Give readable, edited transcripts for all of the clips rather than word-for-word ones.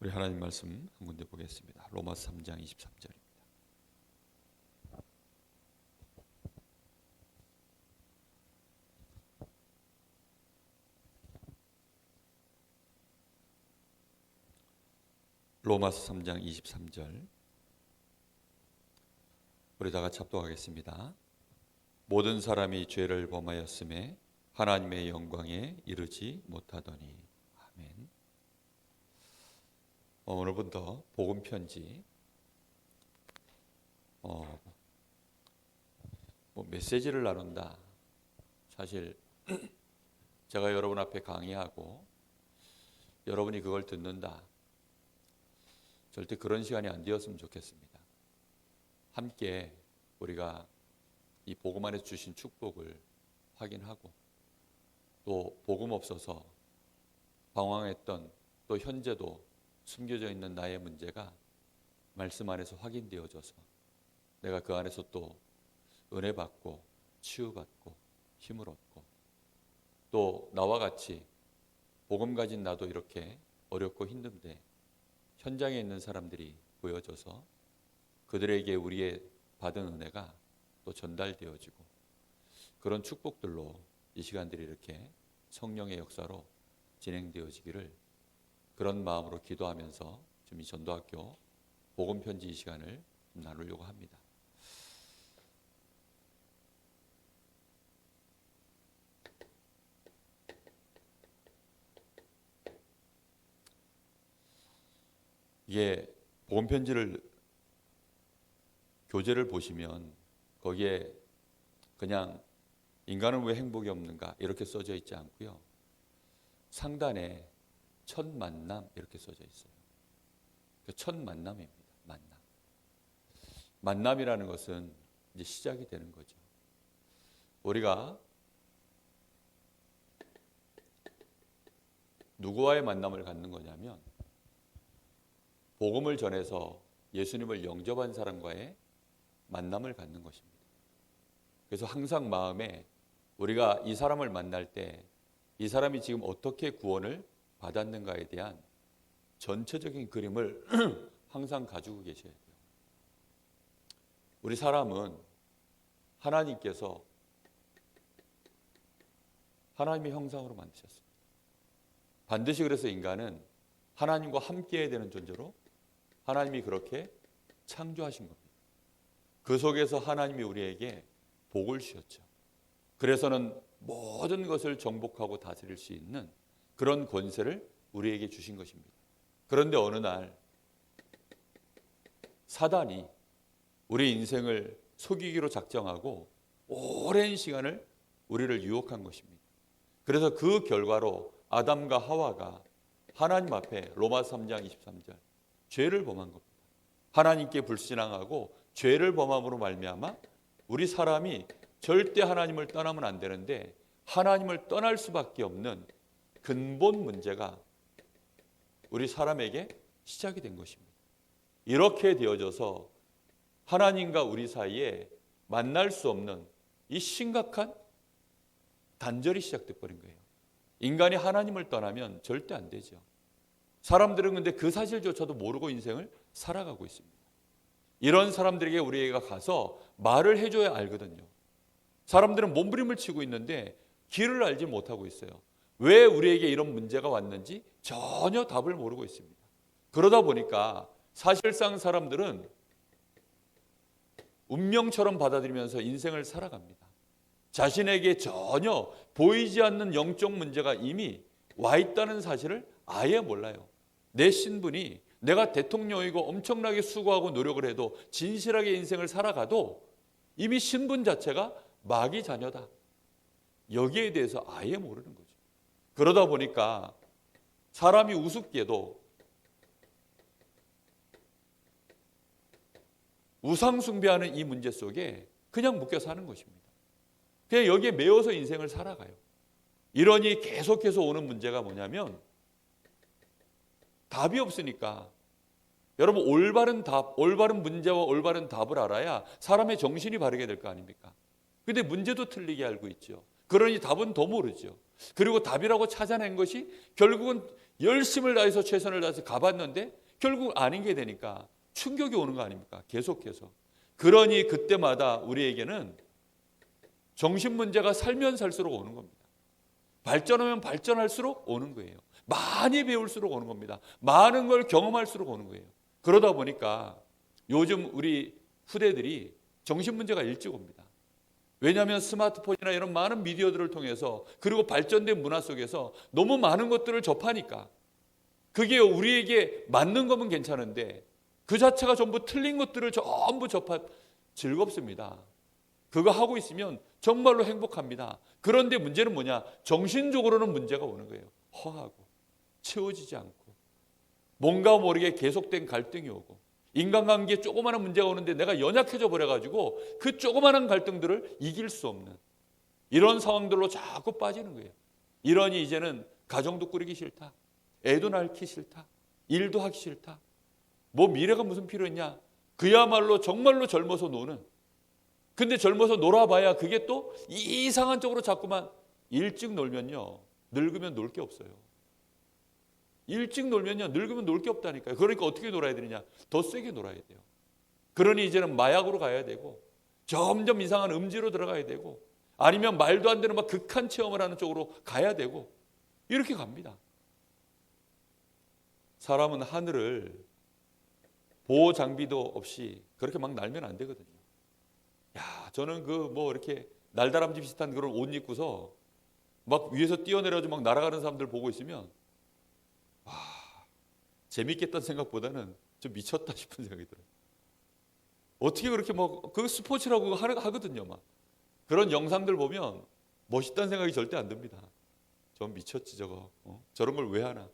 우리 하나님 말씀 한 군데 보겠습니다. 로마서 3장 23절입니다. 로마서 3장 23절 우리 다 같이 합독하겠습니다. 모든 사람이 죄를 범하였음에 하나님의 영광에 이르지 못하더니. 아멘. 오늘부터 복음 편지 메시지를 나눈다. 사실 제가 여러분 앞에 강의하고 여러분이 그걸 듣는다. 절대 그런 시간이 안 되었으면 좋겠습니다. 함께 우리가 이 복음 안에서 주신 축복을 확인하고 또 복음 없어서 방황했던 또 현재도 숨겨져 있는 나의 문제가 말씀 안에서 확인되어져서 내가 그 안에서 또 은혜 받고 치유받고 힘을 얻고 또 나와 같이 복음 가진 나도 이렇게 어렵고 힘든데 현장에 있는 사람들이 보여져서 그들에게 우리의 받은 은혜가 또 전달되어지고 그런 축복들로 이 시간들이 이렇게 성령의 역사로 진행되어지기를 그런 마음으로 기도하면서 좀 이 전도학교 복음 편지 이 시간을 좀 나누려고 합니다. 이게 복음 편지를 교재를 보시면 거기에 그냥 인간은 왜 행복이 없는가 이렇게 써져 있지 않고요. 상단에 첫 만남 이렇게 써져 있어요. 첫 만남입니다. 만남. 만남이라는 것은 이제 시작이 되는 거죠. 우리가 누구와의 만남을 갖는 거냐면 복음을 전해서 예수님을 영접한 사람과의 만남을 갖는 것입니다. 그래서 항상 마음에 우리가 이 사람을 만날 때 이 사람이 지금 어떻게 구원을 받았는가에 대한 전체적인 그림을 항상 가지고 계셔야 돼요. 우리 사람은 하나님께서 하나님의 형상으로 만드셨습니다. 반드시 그래서 인간은 하나님과 함께해야 되는 존재로 하나님이 그렇게 창조하신 겁니다. 그 속에서 하나님이 우리에게 복을 주셨죠. 그래서는 모든 것을 정복하고 다스릴 수 있는 그런 권세를 우리에게 주신 것입니다. 그런데 어느 날 사단이 우리 인생을 속이기로 작정하고 오랜 시간을 우리를 유혹한 것입니다. 그래서 그 결과로 아담과 하와가 하나님 앞에 로마서 3장 23절 죄를 범한 겁니다. 하나님께 불신앙하고 죄를 범함으로 말미암아 우리 사람이 절대 하나님을 떠나면 안 되는데 하나님을 떠날 수밖에 없는 근본 문제가 우리 사람에게 시작이 된 것입니다. 이렇게 되어져서 하나님과 우리 사이에 만날 수 없는 이 심각한 단절이 시작돼 버린 거예요. 인간이 하나님을 떠나면 절대 안 되죠. 사람들은 근데 그 사실조차도 모르고 인생을 살아가고 있습니다. 이런 사람들에게 우리가 가서 말을 해줘야 알거든요. 사람들은 몸부림을 치고 있는데 길을 알지 못하고 있어요. 왜 우리에게 이런 문제가 왔는지 전혀 답을 모르고 있습니다. 그러다 보니까 사실상 사람들은 운명처럼 받아들이면서 인생을 살아갑니다. 자신에게 전혀 보이지 않는 영적 문제가 이미 와 있다는 사실을 아예 몰라요. 내 신분이 내가 대통령이고 엄청나게 수고하고 노력을 해도 진실하게 인생을 살아가도 이미 신분 자체가 마귀 자녀다. 여기에 대해서 아예 모르는 거죠. 그러다 보니까 사람이 우습게도 우상 숭배하는 이 문제 속에 그냥 묶여 사는 것입니다. 그냥 여기에 매여서 인생을 살아가요. 이러니 계속해서 오는 문제가 뭐냐면 답이 없으니까 여러분 올바른 답, 올바른 문제와 올바른 답을 알아야 사람의 정신이 바르게 될 거 아닙니까? 근데 문제도 틀리게 알고 있죠. 그러니 답은 더 모르죠. 그리고 답이라고 찾아낸 것이 결국은 열심을 다해서 최선을 다해서 가봤는데 결국 아닌 게 되니까 충격이 오는 거 아닙니까? 계속해서. 그러니 그때마다 우리에게는 정신 문제가 살면 살수록 오는 겁니다. 발전하면 발전할수록 오는 거예요. 많이 배울수록 오는 겁니다. 많은 걸 경험할수록 오는 거예요. 그러다 보니까 요즘 우리 후대들이 정신 문제가 일찍 옵니다. 왜냐하면 스마트폰이나 이런 많은 미디어들을 통해서 그리고 발전된 문화 속에서 너무 많은 것들을 접하니까 그게 우리에게 맞는 거면 괜찮은데 그 자체가 전부 틀린 것들을 전부 즐겁습니다. 그거 하고 있으면 정말로 행복합니다. 그런데 문제는 뭐냐? 정신적으로는 문제가 오는 거예요. 허하고 채워지지 않고 뭔가 모르게 계속된 갈등이 오고 인간관계에 조그마한 문제가 오는데 내가 연약해져 버려가지고 그 조그마한 갈등들을 이길 수 없는 이런 상황들로 자꾸 빠지는 거예요. 이러니 이제는 가정도 꾸리기 싫다. 애도 낳기 싫다. 일도 하기 싫다. 뭐 미래가 무슨 필요했냐. 그야말로 정말로 젊어서 노는. 근데 젊어서 놀아봐야 그게 또 이상한 쪽으로 자꾸만 일찍 놀면요. 늙으면 놀 게 없어요. 일찍 놀면요. 늙으면 놀 게 없다니까요. 그러니까 어떻게 놀아야 되느냐. 더 세게 놀아야 돼요. 그러니 이제는 마약으로 가야 되고 점점 이상한 음지로 들어가야 되고 아니면 말도 안 되는 막 극한 체험을 하는 쪽으로 가야 되고 이렇게 갑니다. 사람은 하늘을 보호 장비도 없이 그렇게 막 날면 안 되거든요. 야, 저는 그 뭐 이렇게 날다람쥐 비슷한 그런 옷 입고서 막 위에서 뛰어내려가지고 막 날아가는 사람들 보고 있으면 와, 재밌겠다는 생각보다는 좀 미쳤다 싶은 생각이 들어요. 어떻게 그렇게 뭐 그 스포츠라고 하거든요. 막 그런 영상들 보면 멋있다는 생각이 절대 안 듭니다. 전 미쳤지 저거. 저런 걸 왜 하나?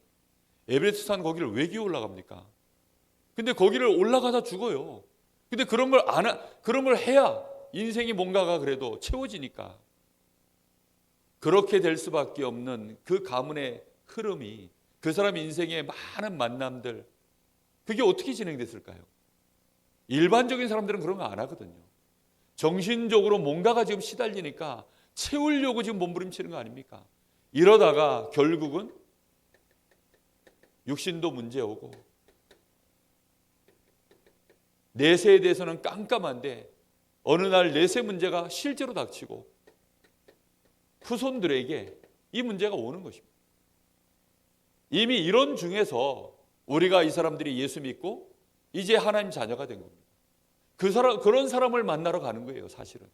에베레스트 산 거기를 왜 기어 올라갑니까? 근데 거기를 올라가다 죽어요. 근데 그런 걸 해야 인생이 뭔가가 그래도 채워지니까. 그렇게 될 수밖에 없는 그 가문의 흐름이 그 사람 인생의 많은 만남들 그게 어떻게 진행됐을까요? 일반적인 사람들은 그런 거 안 하거든요. 정신적으로 뭔가가 지금 시달리니까 채우려고 지금 몸부림치는 거 아닙니까? 이러다가 결국은 육신도 문제 오고 내세에 대해서는 깜깜한데 어느 날 내세 문제가 실제로 닥치고 후손들에게 이 문제가 오는 것입니다. 이미 이런 중에서 우리가 이 사람들이 예수 믿고 이제 하나님 자녀가 된 겁니다. 그런 사람을 만나러 가는 거예요, 사실은.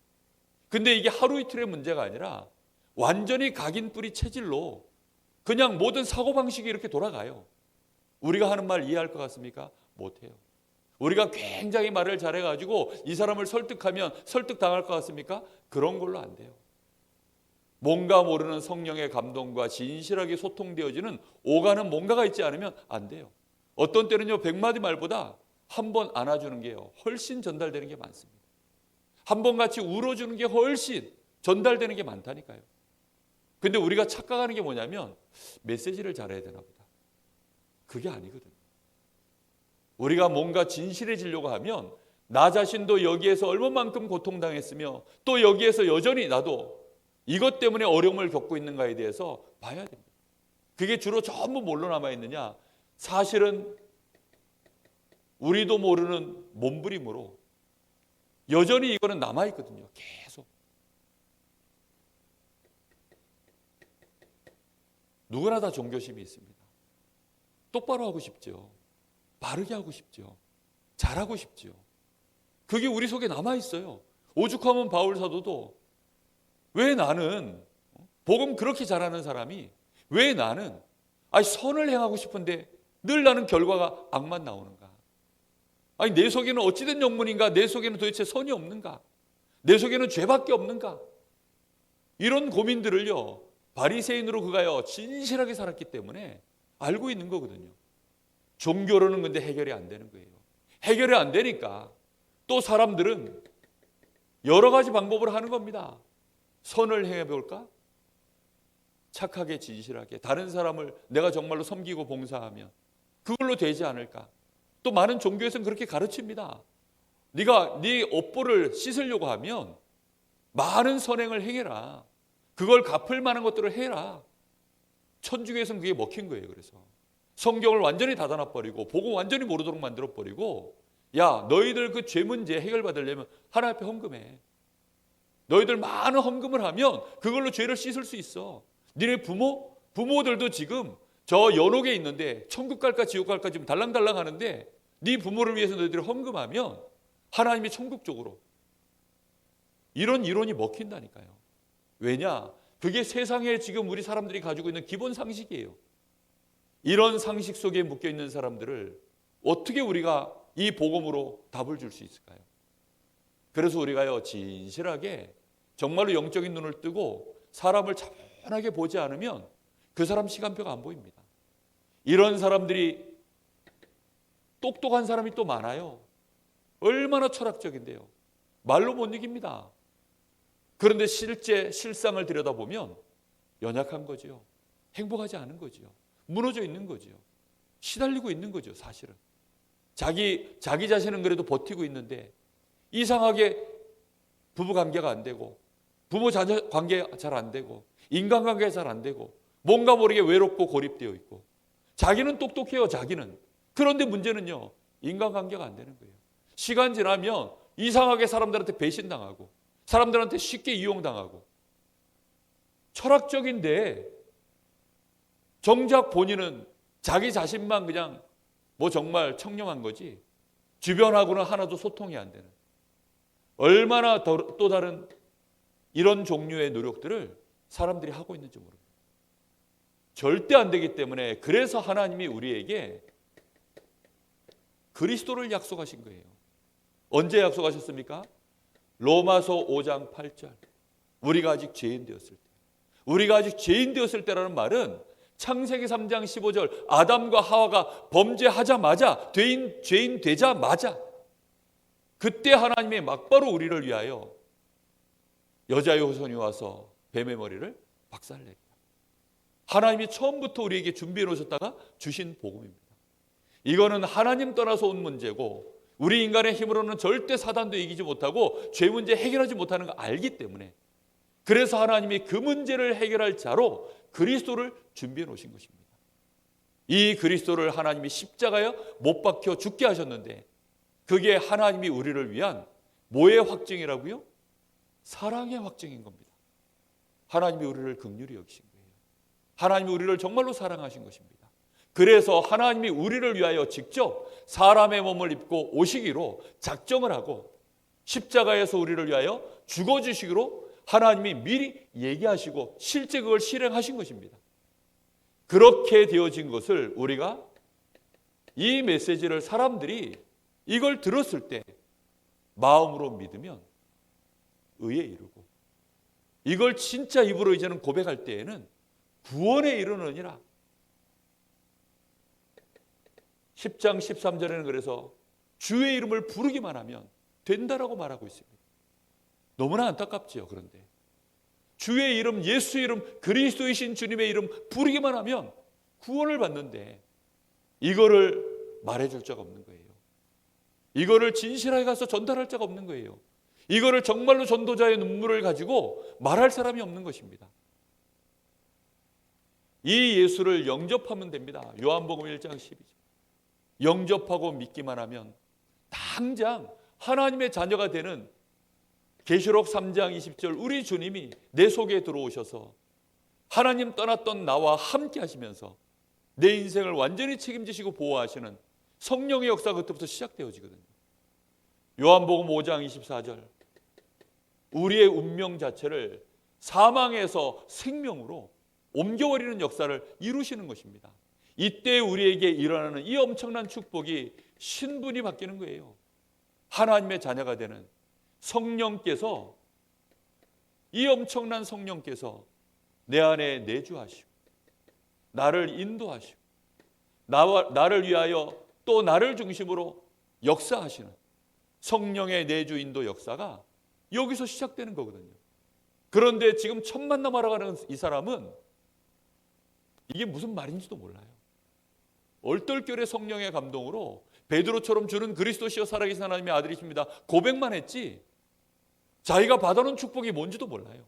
근데 이게 하루 이틀의 문제가 아니라 완전히 각인 뿌리 체질로 그냥 모든 사고방식이 이렇게 돌아가요. 우리가 하는 말 이해할 것 같습니까? 못해요. 우리가 굉장히 말을 잘해가지고 이 사람을 설득하면 설득당할 것 같습니까? 그런 걸로 안 돼요. 뭔가 모르는 성령의 감동과 진실하게 소통되어지는 오가는 뭔가가 있지 않으면 안 돼요. 어떤 때는요 100마디 말보다 한 번 안아주는 게요 훨씬 전달되는 게 많습니다. 한 번 같이 울어주는 게 훨씬 전달되는 게 많다니까요. 근데 우리가 착각하는 게 뭐냐면 메시지를 잘해야 되나 보다. 그게 아니거든요. 우리가 뭔가 진실해지려고 하면 나 자신도 여기에서 얼마만큼 고통당했으며 또 여기에서 여전히 나도 이것 때문에 어려움을 겪고 있는가에 대해서 봐야 됩니다. 그게 주로 전부 뭘로 남아있느냐? 사실은 우리도 모르는 몸부림으로 여전히 이거는 남아있거든요. 계속. 누구나 다 종교심이 있습니다. 똑바로 하고 싶죠. 바르게 하고 싶죠. 잘하고 싶죠. 그게 우리 속에 남아있어요. 오죽하면 바울 사도도 왜 나는 복음 그렇게 잘하는 사람이 왜 나는 선을 행하고 싶은데 늘 나는 결과가 악만 나오는가? 내 속에는 어찌된 영문인가? 내 속에는 도대체 선이 없는가? 내 속에는 죄밖에 없는가? 이런 고민들을요 바리새인으로 그가요 진실하게 살았기 때문에 알고 있는 거거든요. 종교로는 근데 해결이 안 되는 거예요. 해결이 안 되니까 또 사람들은 여러 가지 방법을 하는 겁니다. 선을 행해볼까? 착하게 진실하게 다른 사람을 내가 정말로 섬기고 봉사하면 그걸로 되지 않을까? 또 많은 종교에서는 그렇게 가르칩니다. 네가 네 업보를 씻으려고 하면 많은 선행을 행해라. 그걸 갚을 만한 것들을 해라. 천주교에서는 그게 먹힌 거예요. 그래서 성경을 완전히 닫아놔버리고 복음 완전히 모르도록 만들어버리고, 야, 너희들 그 죄 문제 해결받으려면 하나님 앞에 헌금해. 너희들 많은 헌금을 하면 그걸로 죄를 씻을 수 있어. 니네 부모들도 지금 저 연옥에 있는데 천국 갈까 지옥 갈까 지금 달랑달랑 하는데, 네 부모를 위해서 너희들이 헌금하면 하나님이 천국 쪽으로. 이런 이론이 먹힌다니까요. 왜냐? 그게 세상에 지금 우리 사람들이 가지고 있는 기본 상식이에요. 이런 상식 속에 묶여 있는 사람들을 어떻게 우리가 이 복음으로 답을 줄 수 있을까요? 그래서 우리가요, 진실하게 정말로 영적인 눈을 뜨고 사람을 차분하게 보지 않으면 그 사람 시간표가 안 보입니다. 이런 사람들이, 똑똑한 사람이 또 많아요. 얼마나 철학적인데요. 말로 못 이깁니다. 그런데 실제 실상을 들여다보면 연약한 거죠. 행복하지 않은 거죠. 무너져 있는 거죠. 시달리고 있는 거죠, 사실은. 자기 자신은 그래도 버티고 있는데 이상하게 부부 관계가 안 되고, 부모 자녀 관계 잘 안 되고, 인간관계 잘 안 되고, 뭔가 모르게 외롭고 고립되어 있고, 자기는 똑똑해요, 자기는. 그런데 문제는요, 인간관계가 안 되는 거예요. 시간 지나면 이상하게 사람들한테 배신당하고, 사람들한테 쉽게 이용당하고. 철학적인데 정작 본인은 자기 자신만 그냥 뭐 정말 청렴한 거지, 주변하고는 하나도 소통이 안 되는, 얼마나 또 다른 이런 종류의 노력들을 사람들이 하고 있는지 모릅니다. 절대 안 되기 때문에, 그래서 하나님이 우리에게 그리스도를 약속하신 거예요. 언제 약속하셨습니까? 로마서 5장 8절. 우리가 아직 죄인 되었을 때. 우리가 아직 죄인 되었을 때라는 말은 창세기 3장 15절 아담과 하와가 범죄하자마자, 죄인 되자마자, 그때 하나님이 막바로 우리를 위하여 여자의 후손이 와서 뱀의 머리를 박살냈다. 하나님이 처음부터 우리에게 준비해 놓으셨다가 주신 복음입니다. 이거는 하나님 떠나서 온 문제고, 우리 인간의 힘으로는 절대 사단도 이기지 못하고 죄 문제 해결하지 못하는 거 알기 때문에, 그래서 하나님이 그 문제를 해결할 자로 그리스도를 준비해 놓으신 것입니다. 이 그리스도를 하나님이 십자가에 못 박혀 죽게 하셨는데, 그게 하나님이 우리를 위한 뭐의 확증이라고요? 사랑의 확증인 겁니다. 하나님이 우리를 긍휼히 여기신 거예요. 하나님이 우리를 정말로 사랑하신 것입니다. 그래서 하나님이 우리를 위하여 직접 사람의 몸을 입고 오시기로 작정을 하고, 십자가에서 우리를 위하여 죽어주시기로 하나님이 미리 얘기하시고 실제 그걸 실행하신 것입니다. 그렇게 되어진 것을 우리가, 이 메시지를 사람들이 이걸 들었을 때 마음으로 믿으면 의에 이르고, 이걸 진짜 입으로 이제는 고백할 때에는 구원에 이르느니라. 10장 13절에는 그래서 주의 이름을 부르기만 하면 된다라고 말하고 있습니다. 너무나 안타깝지요. 그런데 주의 이름, 예수의 이름, 그리스도이신 주님의 이름 부르기만 하면 구원을 받는데, 이거를 말해줄 자가 없는 거예요. 이거를 진실하게 가서 전달할 자가 없는 거예요. 이거를 정말로 전도자의 눈물을 가지고 말할 사람이 없는 것입니다. 이 예수를 영접하면 됩니다. 요한복음 1장 12절. 영접하고 믿기만 하면 당장 하나님의 자녀가 되는, 계시록 3장 20절 우리 주님이 내 속에 들어오셔서 하나님 떠났던 나와 함께 하시면서 내 인생을 완전히 책임지시고 보호하시는 성령의 역사가 그때부터 시작되어지거든요. 요한복음 5장 24절 우리의 운명 자체를 사망에서 생명으로 옮겨버리는 역사를 이루시는 것입니다. 이때 우리에게 일어나는 이 엄청난 축복이 신분이 바뀌는 거예요. 하나님의 자녀가 되는 성령께서, 이 엄청난 성령께서 내 안에 내주하시고 나를 인도하시고 나를 위하여 또 나를 중심으로 역사하시는 성령의 내주 인도 역사가 여기서 시작되는 거거든요. 그런데 지금 첫 만남하러 가는 이 사람은 이게 무슨 말인지도 몰라요. 얼떨결에 성령의 감동으로 베드로처럼 주는 그리스도시여 살아계신 하나님의 아들이십니다 고백만 했지 자기가 받아놓은 축복이 뭔지도 몰라요.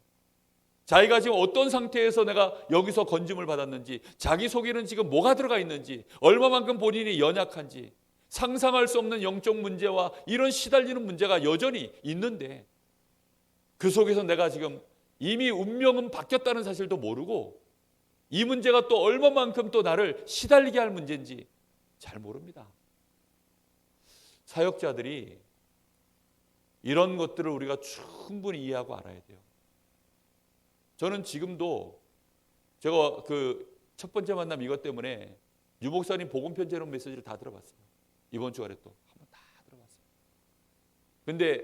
자기가 지금 어떤 상태에서 내가 여기서 건짐을 받았는지, 자기 속에는 지금 뭐가 들어가 있는지, 얼마만큼 본인이 연약한지, 상상할 수 없는 영적 문제와 이런 시달리는 문제가 여전히 있는데, 그 속에서 내가 지금 이미 운명은 바뀌었다는 사실도 모르고 이 문제가 또 얼마만큼 또 나를 시달리게 할 문제인지 잘 모릅니다. 사역자들이 이런 것들을 우리가 충분히 이해하고 알아야 돼요. 저는 지금도 제가 그 첫 번째 만남 이것 때문에 유 목사님 복음 편지라는 메시지를 다 들어봤어요. 이번 주말에 또 한번 다 들어봤어요. 근데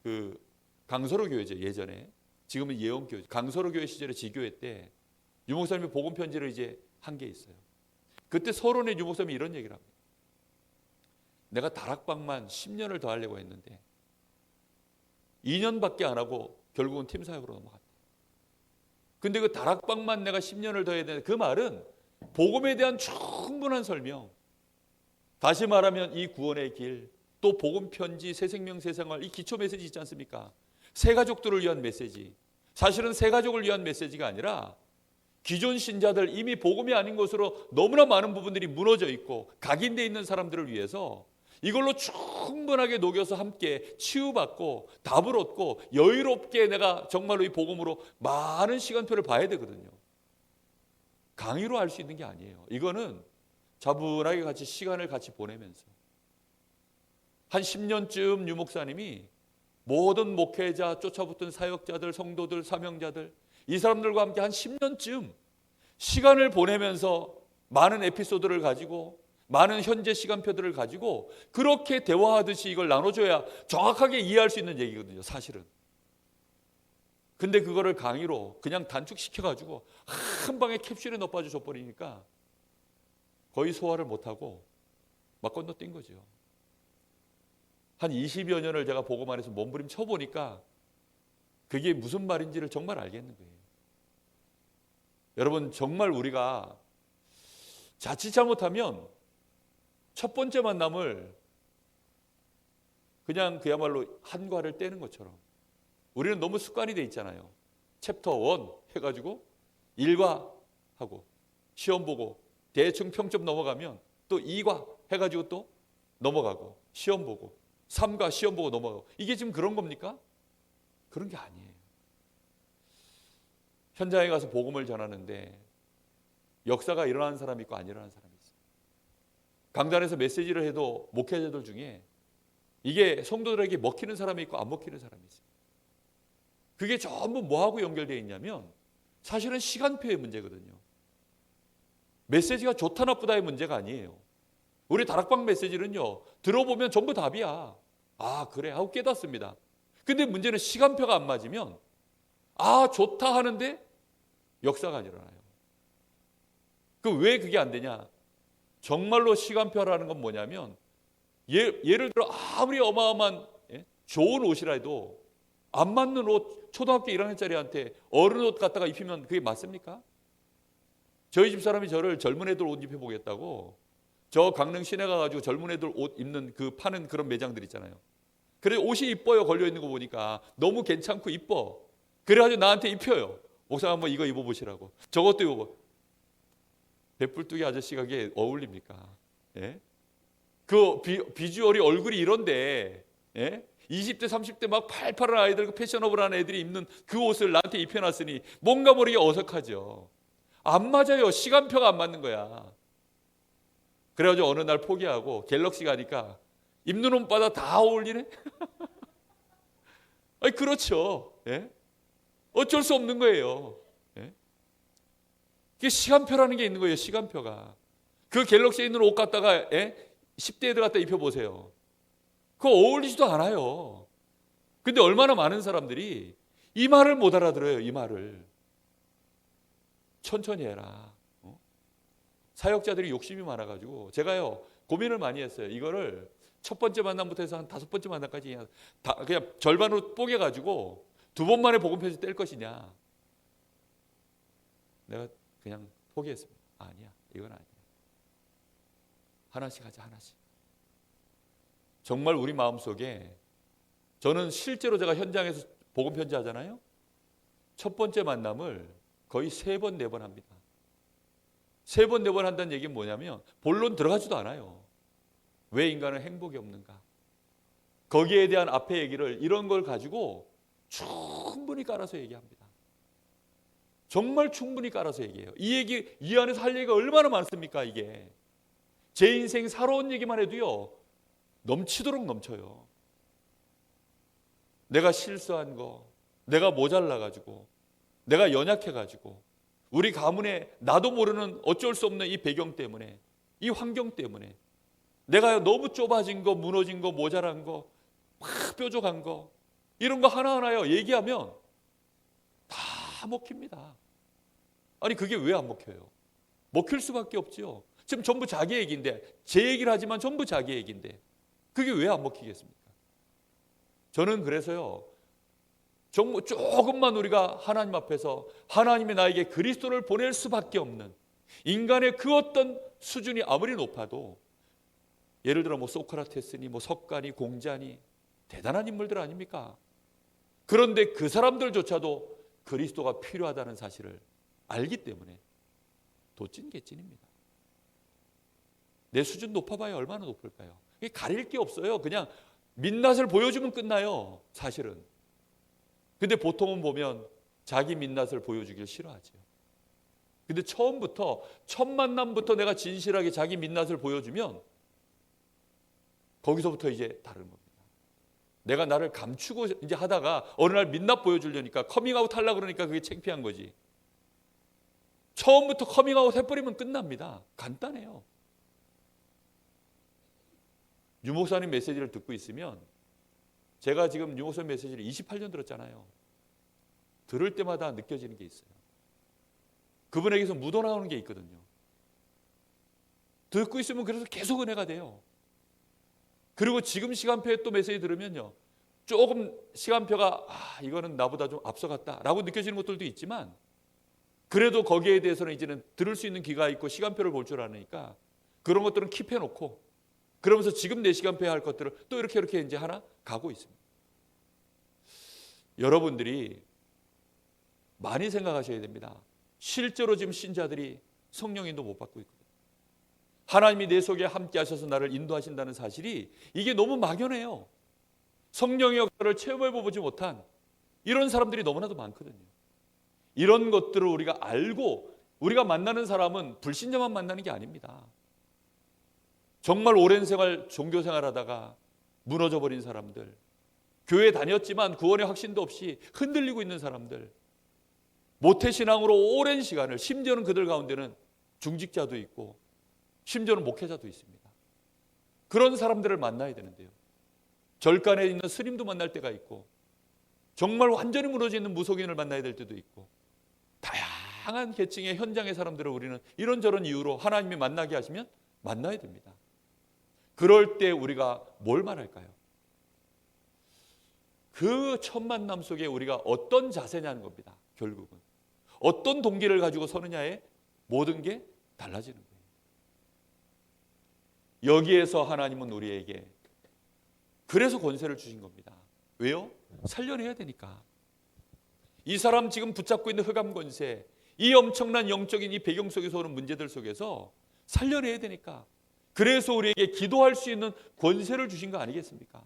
그 강서로 교회죠, 예전에. 지금은 예원교회. 강서로 교회 시절에 지교회 때 유 목사님이 복음 편지를 이제 한 게 있어요. 그때 서론에 유 목사님이 이런 얘기를 합니다. 내가 다락방만 10년을 더 하려고 했는데 2년밖에 안 하고 결국은 팀 사역으로 넘어갔다. 근데 그 다락방만 내가 10년을 더 해야 되는데, 그 말은 복음에 대한 충분한 설명, 다시 말하면 이 구원의 길, 또 복음 편지, 새 생명 새 생활, 이 기초 메시지 있지 않습니까? 새 가족들을 위한 메시지. 사실은 새 가족을 위한 메시지가 아니라 기존 신자들, 이미 복음이 아닌 것으로 너무나 많은 부분들이 무너져 있고 각인되어 있는 사람들을 위해서 이걸로 충분하게 녹여서 함께 치유받고 답을 얻고 여유롭게 내가 정말로 이 복음으로 많은 시간표를 봐야 되거든요. 강의로 할 수 있는 게 아니에요. 이거는 차분하게 같이 시간을 같이 보내면서 한 10년쯤 유 목사님이 모든 목회자, 쫓아붙은 사역자들, 성도들, 사명자들, 이 사람들과 함께 한 10년쯤 시간을 보내면서 많은 에피소드를 가지고 많은 현재 시간표들을 가지고 그렇게 대화하듯이 이걸 나눠줘야 정확하게 이해할 수 있는 얘기거든요, 사실은. 근데 그거를 강의로 그냥 단축시켜가지고 한 방에 캡슐에 넣어빠져 줘버리니까 거의 소화를 못하고 막 건너뛴 거죠. 한 20여 년을 제가 복음 안에서 몸부림쳐 보니까 그게 무슨 말인지를 정말 알겠는 거예요. 여러분, 정말 우리가 자칫 잘못하면 첫 번째 만남을 그냥 그야말로 한과를 떼는 것처럼 우리는 너무 습관이 돼 있잖아요. 챕터 1 해가지고 일과 하고 시험 보고 대충 평점 넘어가면 또 2과 해가지고 또 넘어가고 시험 보고 3과 시험 보고 넘어가고, 이게 지금 그런 겁니까? 그런 게 아니에요. 현장에 가서 복음을 전하는데 역사가 일어나는 사람이 있고 안 일어나는 사람이 있어요. 강단에서 메시지를 해도 목회자들 중에 이게 성도들에게 먹히는 사람이 있고 안 먹히는 사람이 있어요. 그게 전부 뭐하고 연결되어 있냐면 사실은 시간표의 문제거든요. 메시지가 좋다 나쁘다의 문제가 아니에요. 우리 다락방 메시지는요, 들어보면 전부 답이야. 아, 그래 하고 깨닫습니다. 근데 문제는 시간표가 안 맞으면 아, 좋다 하는데 역사가 안 일어나요. 왜 그게 안 되냐? 정말로 시간표라는 건 뭐냐면 예를 들어 아무리 어마어마한 좋은 옷이라도 안 맞는 옷, 초등학교 1학년짜리한테 어른 옷 갖다가 입히면 그게 맞습니까? 저희 집사람이 저를 젊은 애들 옷 입혀보겠다고 저 강릉 시내 가가지고 젊은 애들 옷 입는 그 파는 그런 매장들 있잖아요. 그래 옷이 이뻐요. 걸려있는 거 보니까 너무 괜찮고 이뻐. 그래가지고 나한테 입혀요. 목사님 한번 이거 입어보시라고. 저것도 입어봐. 배불뚝이 아저씨가 그게 어울립니까? 예? 그 비주얼이 얼굴이 이런데, 예? 20대 30대 막 팔팔한 아이들, 그 패셔너블한 애들이 입는 그 옷을 나한테 입혀놨으니 뭔가 모르게 어색하죠. 안 맞아요. 시간표가 안 맞는 거야. 그래가지고 어느 날 포기하고 갤럭시 가니까 입는 옷마다 다 어울리네. 아니 그렇죠. 예? 어쩔 수 없는 거예요. 예? 이게 시간표라는 게 있는 거예요. 시간표가. 그 갤럭시에 있는 옷 갖다가 10대 애들 갖다 입혀보세요. 그거 어울리지도 않아요. 근데 얼마나 많은 사람들이 이 말을 못 알아들어요. 이 말을. 천천히 해라. 사역자들이 욕심이 많아가지고 제가요 고민을 많이 했어요. 이거를 첫 번째 만남부터 해서 한 5번째 만남까지 그냥 절반으로 뽀개가지고 2번 만에 복음 편지 뗄 것이냐. 내가 그냥 포기했습니다. 아니야, 이건 아니야. 하나씩 하자, 하나씩. 정말 우리 마음속에, 저는 실제로 제가 현장에서 복음 편지 하잖아요. 첫 번째 만남을 거의 3번, 4번 합니다. 3번, 4번 한다는 얘기는 뭐냐면 본론 들어가지도 않아요. 왜 인간은 행복이 없는가? 거기에 대한 앞에 얘기를 이런 걸 가지고 충분히 깔아서 얘기합니다. 정말 충분히 깔아서 얘기해요. 이 얘기, 이 안에서 할 얘기가 얼마나 많습니까, 이게. 제 인생 살아온 얘기만 해도요, 넘치도록 넘쳐요. 내가 실수한 거, 내가 모자라가지고, 내가 연약해가지고, 우리 가문에 나도 모르는 어쩔 수 없는 이 배경 때문에, 이 환경 때문에, 내가 너무 좁아진 거, 무너진 거, 모자란 거, 막 뾰족한 거, 이런 거 하나하나요 얘기하면 다 먹힙니다. 아니 그게 왜 안 먹혀요? 먹힐 수밖에 없죠. 지금 전부 자기 얘기인데, 제 얘기를 하지만 전부 자기 얘기인데 그게 왜 안 먹히겠습니까? 저는 그래서요, 조금만 우리가 하나님 앞에서 하나님이 나에게 그리스도를 보낼 수밖에 없는, 인간의 그 어떤 수준이 아무리 높아도, 예를 들어 뭐 소크라테스니 뭐 석가니 공자니 대단한 인물들 아닙니까? 그런데 그 사람들조차도 그리스도가 필요하다는 사실을 알기 때문에 도찐개찐입니다. 내 수준 높아봐야 얼마나 높을까요? 이게 가릴 게 없어요. 그냥 민낯을 보여주면 끝나요, 사실은. 근데 보통은 보면 자기 민낯을 보여주길 싫어하죠. 근데 처음부터, 첫 만남부터 내가 진실하게 자기 민낯을 보여주면 거기서부터 이제 다른 겁니다. 내가 나를 감추고 이제 하다가 어느 날 민낯 보여주려니까, 커밍아웃 하려고 그러니까 그게 창피한 거지. 처음부터 커밍아웃 해버리면 끝납니다. 간단해요. 유 목사님 메시지를 듣고 있으면, 제가 지금 유 목사님 메시지를 28년 들었잖아요. 들을 때마다 느껴지는 게 있어요. 그분에게서 묻어나오는 게 있거든요. 듣고 있으면 그래서 계속 은혜가 돼요. 그리고 지금 시간표에 또 메시지 들으면요, 조금 시간표가 이거는 나보다 좀 앞서갔다라고 느껴지는 것들도 있지만, 그래도 거기에 대해서는 이제는 들을 수 있는 귀가 있고 시간표를 볼 줄 아니까 그런 것들은 킵해놓고, 그러면서 지금 내 시간표에 할 것들을 또 이렇게 이제 하나 가고 있습니다. 여러분들이 많이 생각하셔야 됩니다. 실제로 지금 신자들이 성령 인도 못 받고 있거든요. 하나님이 내 속에 함께 하셔서 나를 인도하신다는 사실이 이게 너무 막연해요. 성령의 역사를 체험해보지 못한 이런 사람들이 너무나도 많거든요. 이런 것들을 우리가 알고, 우리가 만나는 사람은 불신자만 만나는 게 아닙니다. 정말 오랜 생활, 종교 생활하다가 무너져 버린 사람들, 교회 다녔지만 구원의 확신도 없이 흔들리고 있는 사람들, 모태신앙으로 오랜 시간을, 심지어는 그들 가운데는 중직자도 있고 심지어는 목회자도 있습니다. 그런 사람들을 만나야 되는데요, 절간에 있는 스님도 만날 때가 있고, 정말 완전히 무너져 있는 무속인을 만나야 될 때도 있고, 다양한 계층의 현장의 사람들을 우리는 이런저런 이유로 하나님이 만나게 하시면 만나야 됩니다. 그럴 때 우리가 뭘 말할까요? 그 첫 만남 속에 우리가 어떤 자세냐는 겁니다. 결국은 어떤 동기를 가지고 서느냐에 모든 게 달라지는 거예요. 여기에서 하나님은 우리에게 그래서 권세를 주신 겁니다. 왜요? 살려내야 되니까. 이 사람 지금 붙잡고 있는 흑암 권세, 이 엄청난 영적인 이 배경 속에서 오는 문제들 속에서 살려내야 되니까. 그래서 우리에게 기도할 수 있는 권세를 주신 거 아니겠습니까?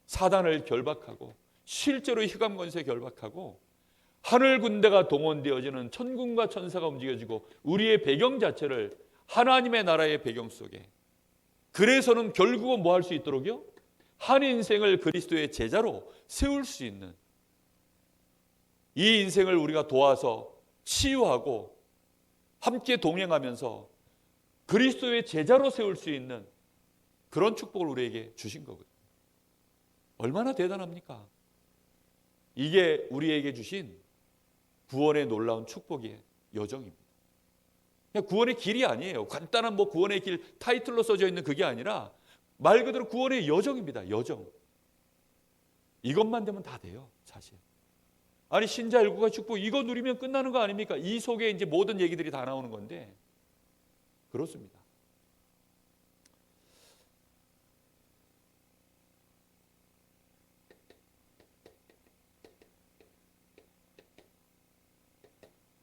사단을 결박하고, 실제로 흑암 권세 결박하고, 하늘 군대가 동원되어지는 천군과 천사가 움직여지고, 우리의 배경 자체를 하나님의 나라의 배경 속에, 그래서는 결국은 뭐 할 수 있도록요? 한 인생을 그리스도의 제자로 세울 수 있는, 이 인생을 우리가 도와서 치유하고 함께 동행하면서 그리스도의 제자로 세울 수 있는 그런 축복을 우리에게 주신 거거든요. 얼마나 대단합니까? 이게 우리에게 주신 구원의 놀라운 축복의 여정입니다. 그냥 구원의 길이 아니에요. 간단한 뭐 구원의 길 타이틀로 써져 있는 그게 아니라 말 그대로 구원의 여정입니다. 여정. 이것만 되면 다 돼요, 사실. 아니 신자 일구가 축복 이거 누리면 끝나는 거 아닙니까? 이 속에 이제 모든 얘기들이 다 나오는 건데 그렇습니다.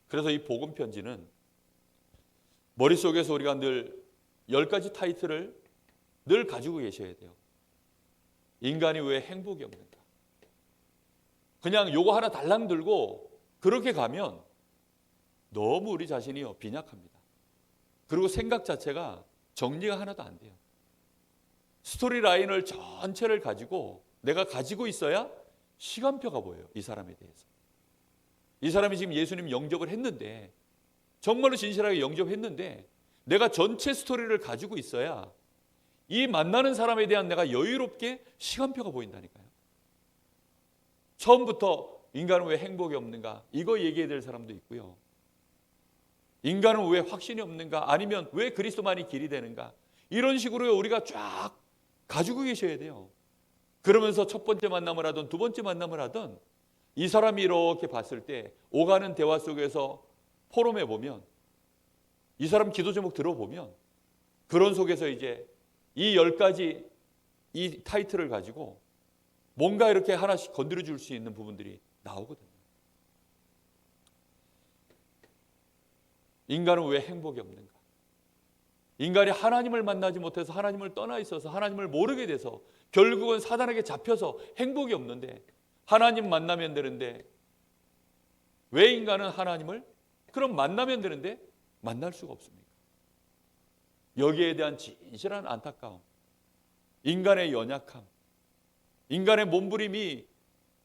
그래서 이 복음 편지는 머릿속에서 우리가 늘 10가지 타이틀을 늘 가지고 계셔야 돼요. 인간이 왜 행복이 없는가? 그냥 요거 하나 달랑 들고 그렇게 가면 너무 우리 자신이 빈약합니다. 그리고 생각 자체가 정리가 하나도 안 돼요. 스토리 라인을 전체를 가지고 내가 가지고 있어야 시간표가 보여요. 이 사람에 대해서. 이 사람이 지금 예수님 영접을 했는데, 정말로 진실하게 영접했는데 내가 전체 스토리를 가지고 있어야 이 만나는 사람에 대한 내가 여유롭게 시간표가 보인다니까요. 처음부터 인간은 왜 행복이 없는가? 이거 얘기해야 될 사람도 있고요. 인간은 왜 확신이 없는가? 아니면 왜 그리스도만이 길이 되는가? 이런 식으로 우리가 쫙 가지고 계셔야 돼요. 그러면서 첫 번째 만남을 하든 두 번째 만남을 하든 이 사람이 이렇게 봤을 때 오가는 대화 속에서 포럼에 보면, 이 사람 기도 제목 들어보면 그런 속에서 이제 이 10가지 이 타이틀을 가지고 뭔가 이렇게 하나씩 건드려 줄 수 있는 부분들이 나오거든요. 인간은 왜 행복이 없는가? 인간이 하나님을 만나지 못해서 하나님을 떠나 있어서 하나님을 모르게 돼서 결국은 사단에게 잡혀서 행복이 없는데, 하나님 만나면 되는데 왜 인간은 하나님을 그럼 만나면 되는데 만날 수가 없습니까? 여기에 대한 진실한 안타까움, 인간의 연약함, 인간의 몸부림이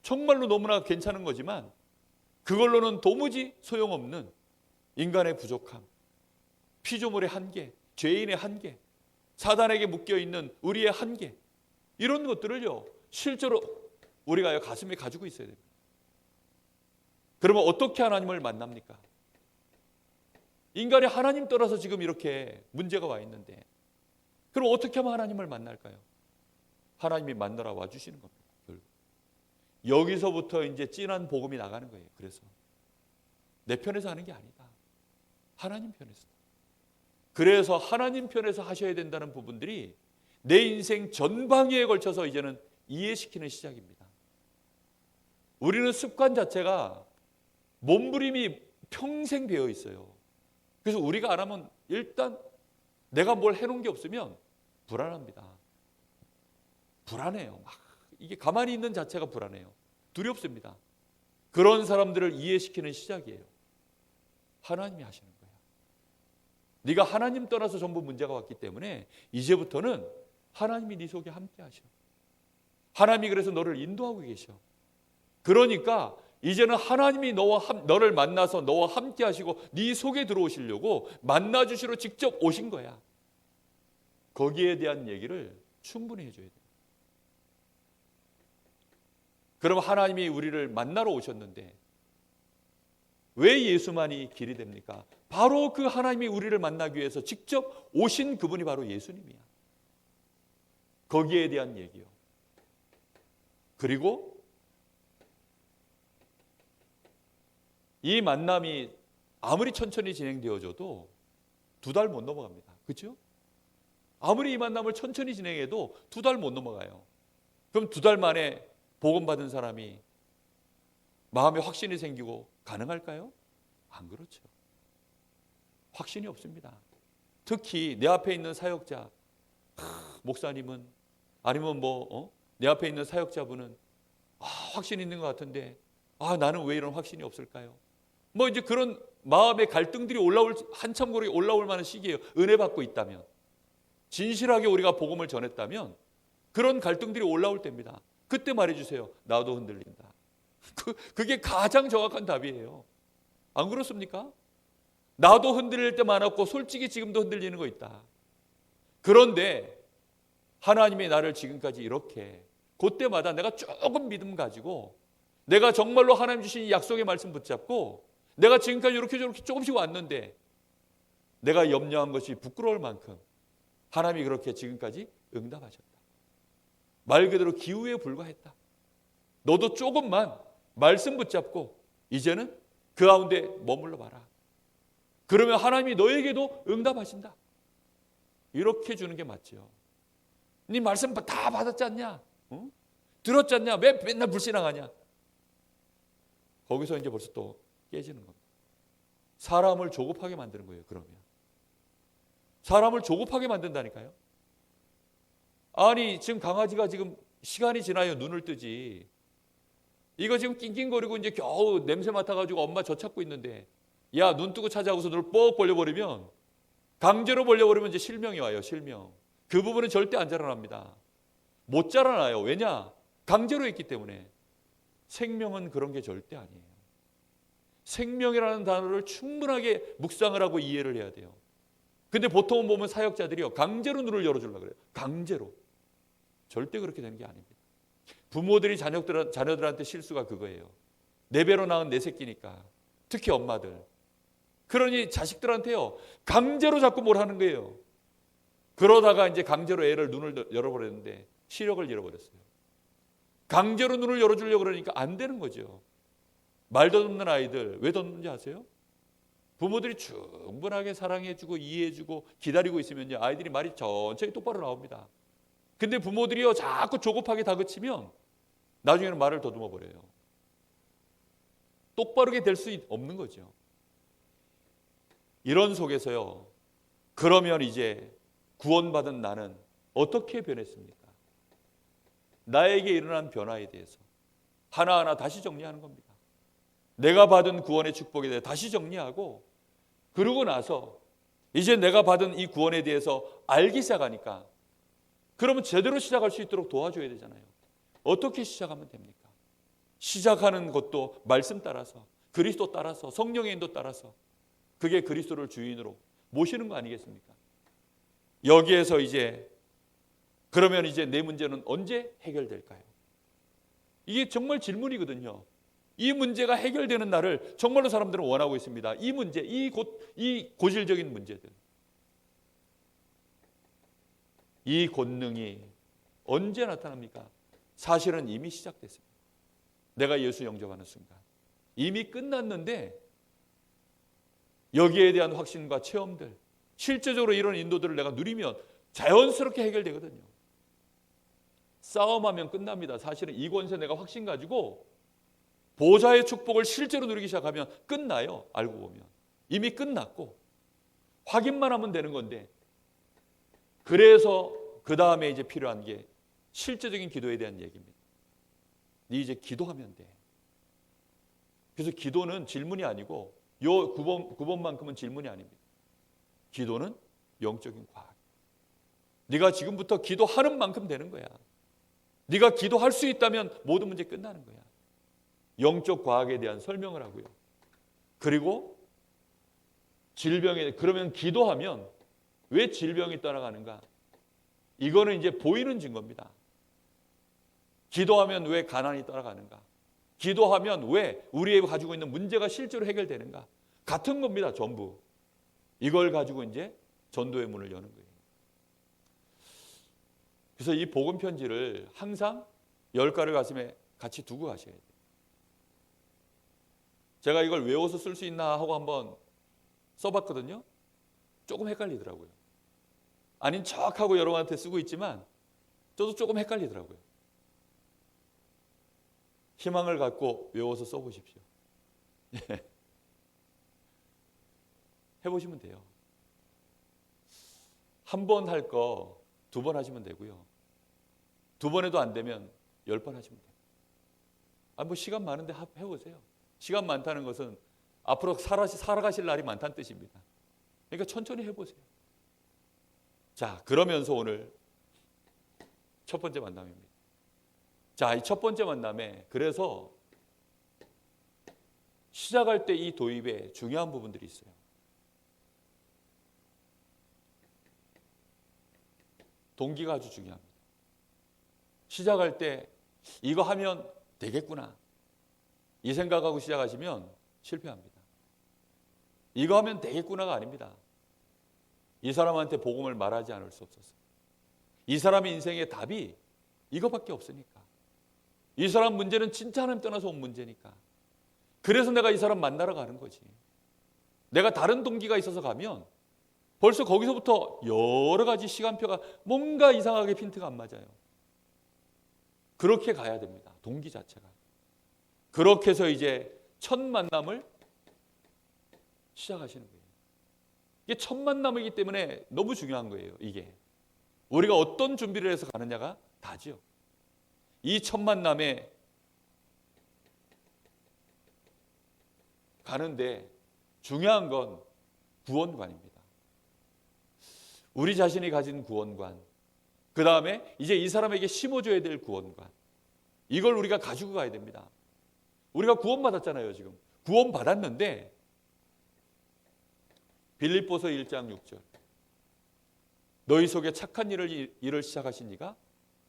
정말로 너무나 괜찮은 거지만 그걸로는 도무지 소용없는 인간의 부족함, 피조물의 한계, 죄인의 한계, 사단에게 묶여있는 우리의 한계, 이런 것들을요 실제로 우리가 가슴에 가지고 있어야 됩니다. 그러면 어떻게 하나님을 만납니까? 인간이 하나님 떠나서 지금 이렇게 문제가 와 있는데, 그럼 어떻게 하면 하나님을 만날까요? 하나님이 만나러 와주시는 겁니다. 여기서부터 이제 진한 복음이 나가는 거예요. 그래서 내 편에서 하는 게 아니다, 하나님 편에서. 그래서 하나님 편에서 하셔야 된다는 부분들이 내 인생 전방위에 걸쳐서 이제는 이해시키는 시작입니다. 우리는 습관 자체가 몸부림이 평생 배어 있어요. 그래서 우리가 안 하면 일단 내가 뭘 해놓은 게 없으면 불안합니다. 불안해요. 막 이게 가만히 있는 자체가 불안해요. 두렵습니다. 그런 사람들을 이해시키는 시작이에요. 하나님이 하시는 거예요. 네가 하나님 떠나서 전부 문제가 왔기 때문에 이제부터는 하나님이 네 속에 함께 하셔. 하나님이 그래서 너를 인도하고 계셔. 그러니까 이제는 하나님이 너를 만나서 너와 함께 하시고 네 속에 들어오시려고 만나주시러 직접 오신 거야. 거기에 대한 얘기를 충분히 해줘야 돼. 그럼 하나님이 우리를 만나러 오셨는데 왜 예수만이 길이 됩니까? 바로 그 하나님이 우리를 만나기 위해서 직접 오신 그분이 바로 예수님이야. 거기에 대한 얘기요. 그리고 이 만남이 아무리 천천히 진행되어져도 2달 못 넘어갑니다. 그렇죠? 아무리 이 만남을 천천히 진행해도 2달 못 넘어가요. 그럼 2달 만에 복음 받은 사람이 마음에 확신이 생기고 가능할까요? 안 그렇죠. 확신이 없습니다. 특히 내 앞에 있는 사역자, 목사님은 아니면 내 앞에 있는 사역자분은 확신 있는 것 같은데 나는 왜 이런 확신이 없을까요? 이제 그런 마음의 갈등들이 한참 고리 올라올 만한 시기예요. 은혜 받고 있다면, 진실하게 우리가 복음을 전했다면 그런 갈등들이 올라올 때입니다. 그때 말해주세요. 나도 흔들린다. 그게 가장 정확한 답이에요. 안 그렇습니까? 나도 흔들릴 때 많았고 솔직히 지금도 흔들리는 거 있다. 그런데 하나님이 나를 지금까지 이렇게 그때마다 내가 조금 믿음 가지고 내가 정말로 하나님 주신 약속의 말씀 붙잡고 내가 지금까지 이렇게 저렇게 조금씩 왔는데 내가 염려한 것이 부끄러울 만큼 하나님이 그렇게 지금까지 응답하셨다. 말 그대로 기우에 불과했다. 너도 조금만 말씀 붙잡고 이제는 그 가운데 머물러 봐라. 그러면 하나님이 너에게도 응답하신다. 이렇게 주는 게 맞죠. 네 말씀 다 받았지 않냐? 응? 들었지 않냐? 왜 맨날 불신앙하냐? 거기서 이제 벌써 또 깨지는 겁니다. 사람을 조급하게 만드는 거예요. 그러면 사람을 조급하게 만든다니까요. 아니 지금 강아지가 지금 시간이 지나야 눈을 뜨지. 이거 지금 낑낑거리고 이제 겨우 냄새 맡아가지고 엄마 저 찾고 있는데 야 눈 뜨고 찾아오고서 눈을 뻑 벌려버리면 강제로 벌려버리면 이제 실명이 와요. 실명. 그 부분은 절대 안 자라납니다. 못 자라나요. 왜냐? 강제로 했기 때문에. 생명은 그런 게 절대 아니에요. 생명이라는 단어를 충분하게 묵상을 하고 이해를 해야 돼요. 근데 보통은 보면 사역자들이요 강제로 눈을 열어주려고 그래요. 강제로. 절대 그렇게 되는 게 아닙니다. 부모들이 자녀들한테 실수가 그거예요. 내 배로 낳은 내 새끼니까. 특히 엄마들. 그러니 자식들한테요 강제로 자꾸 뭘 하는 거예요. 그러다가 이제 강제로 애를 눈을 열어버렸는데 시력을 잃어버렸어요. 강제로 눈을 열어주려고 그러니까 안 되는 거죠. 말 더듬는 아이들 왜 더듬는지 아세요? 부모들이 충분하게 사랑해주고 이해해주고 기다리고 있으면요 아이들이 말이 천천히 똑바로 나옵니다. 근데 부모들이요 자꾸 조급하게 다그치면 나중에는 말을 더듬어 버려요. 똑바르게 될 수 없는 거죠. 이런 속에서요 그러면 이제 구원받은 나는 어떻게 변했습니까? 나에게 일어난 변화에 대해서 하나하나 다시 정리하는 겁니다. 내가 받은 구원의 축복에 대해 다시 정리하고 그러고 나서 이제 내가 받은 이 구원에 대해서 알기 시작하니까 그러면 제대로 시작할 수 있도록 도와줘야 되잖아요. 어떻게 시작하면 됩니까? 시작하는 것도 말씀 따라서 그리스도 따라서 성령의 인도 따라서 그게 그리스도를 주인으로 모시는 거 아니겠습니까? 여기에서 이제 그러면 이제 내 문제는 언제 해결될까요? 이게 정말 질문이거든요. 이 문제가 해결되는 날을 정말로 사람들은 원하고 있습니다. 이 문제, 이 고질적인 문제들. 이 권능이 언제 나타납니까? 사실은 이미 시작됐습니다. 내가 예수 영접하는 순간. 이미 끝났는데 여기에 대한 확신과 체험들, 실제적으로 이런 인도들을 내가 누리면 자연스럽게 해결되거든요. 싸움하면 끝납니다. 사실은 이 권세 내가 확신 가지고 보좌의 축복을 실제로 누리기 시작하면 끝나요. 알고 보면. 이미 끝났고 확인만 하면 되는 건데 그래서 그 다음에 이제 필요한 게 실제적인 기도에 대한 얘기입니다. 네 이제 기도하면 돼. 그래서 기도는 질문이 아니고 요 9번만큼은 질문이 아닙니다. 기도는 영적인 과학. 네가 지금부터 기도하는 만큼 되는 거야. 네가 기도할 수 있다면 모든 문제 끝나는 거야. 영적 과학에 대한 설명을 하고요. 그리고 질병에 그러면 기도하면 왜 질병이 떠나가는가? 이거는 이제 보이는 증거입니다. 기도하면 왜 가난이 떠나가는가? 기도하면 왜 우리가 가지고 있는 문제가 실제로 해결되는가? 같은 겁니다. 전부. 이걸 가지고 이제 전도의 문을 여는 거예요. 그래서 이 복음 편지를 항상 10가를 가슴에 같이 두고 가셔야 돼요. 제가 이걸 외워서 쓸 수 있나 하고 한번 써봤거든요. 조금 헷갈리더라고요. 아닌 척하고 여러분한테 쓰고 있지만 저도 조금 헷갈리더라고요. 희망을 갖고 외워서 써보십시오. 해보시면 돼요. 한 번 할 거 2번 하시면 되고요. 2번 해도 안 되면 10번 하시면 돼요. 뭐 시간 많은데 해보세요. 시간 많다는 것은 앞으로 살아가실 날이 많다는 뜻입니다. 그러니까 천천히 해보세요. 자, 그러면서 오늘 첫 번째 만남입니다. 자, 이 첫 번째 만남에 그래서 시작할 때 이 도입에 중요한 부분들이 있어요. 동기가 아주 중요합니다. 시작할 때 이거 하면 되겠구나. 이 생각하고 시작하시면 실패합니다. 이거 하면 되겠구나가 아닙니다. 이 사람한테 복음을 말하지 않을 수 없었어요. 이 사람의 인생의 답이 이거밖에 없으니까. 이 사람 문제는 진짜 하나님 떠나서 온 문제니까. 그래서 내가 이 사람 만나러 가는 거지. 내가 다른 동기가 있어서 가면 벌써 거기서부터 여러 가지 시간표가 뭔가 이상하게 핀트가 안 맞아요. 그렇게 가야 됩니다. 동기 자체가. 그렇게 해서 이제 첫 만남을 시작하시는 거예요. 이게 첫 만남이기 때문에 너무 중요한 거예요. 이게 우리가 어떤 준비를 해서 가느냐가 다죠. 이 첫 만남에 가는데 중요한 건 구원관입니다. 우리 자신이 가진 구원관, 그 다음에 이제 이 사람에게 심어줘야 될 구원관, 이걸 우리가 가지고 가야 됩니다. 우리가 구원받았잖아요. 지금 구원받았는데 빌립보서 1장 6절, 너희 속에 착한 일을 시작하신 이가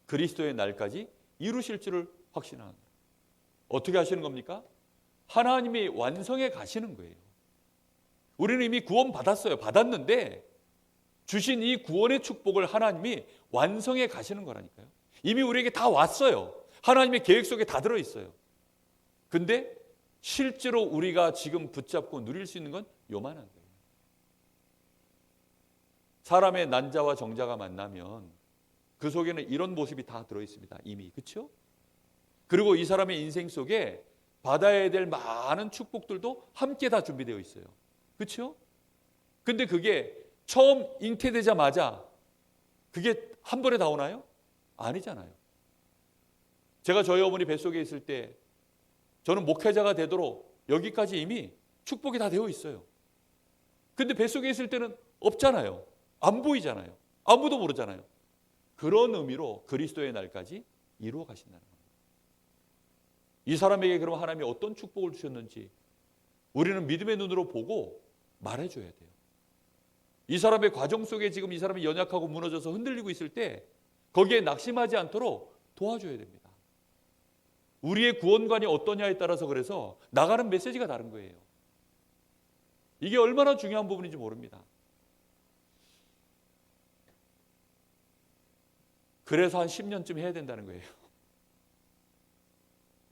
그리스도의 날까지 이루실 줄을 확신하노라. 어떻게 하시는 겁니까? 하나님이 완성해 가시는 거예요. 우리는 이미 구원받았어요. 받았는데 주신 이 구원의 축복을 하나님이 완성해 가시는 거라니까요. 이미 우리에게 다 왔어요. 하나님의 계획 속에 다 들어있어요. 근데 실제로 우리가 지금 붙잡고 누릴 수 있는 건 요만한 거예요. 사람의 난자와 정자가 만나면 그 속에는 이런 모습이 다 들어있습니다. 이미. 그렇죠? 그리고 이 사람의 인생 속에 받아야 될 많은 축복들도 함께 다 준비되어 있어요. 그렇죠? 근데 그게 처음 잉태되자마자 그게 한 번에 다 오나요? 아니잖아요. 제가 저희 어머니 뱃속에 있을 때 저는 목회자가 되도록 여기까지 이미 축복이 다 되어 있어요. 근데 뱃속에 있을 때는 없잖아요. 안 보이잖아요. 아무도 모르잖아요. 그런 의미로 그리스도의 날까지 이루어 가신다는 겁니다. 이 사람에게 그럼 하나님이 어떤 축복을 주셨는지 우리는 믿음의 눈으로 보고 말해줘야 돼요. 이 사람의 과정 속에 지금 이 사람이 연약하고 무너져서 흔들리고 있을 때 거기에 낙심하지 않도록 도와줘야 됩니다. 우리의 구원관이 어떠냐에 따라서 그래서 나가는 메시지가 다른 거예요. 이게 얼마나 중요한 부분인지 모릅니다. 그래서 한 10년쯤 해야 된다는 거예요.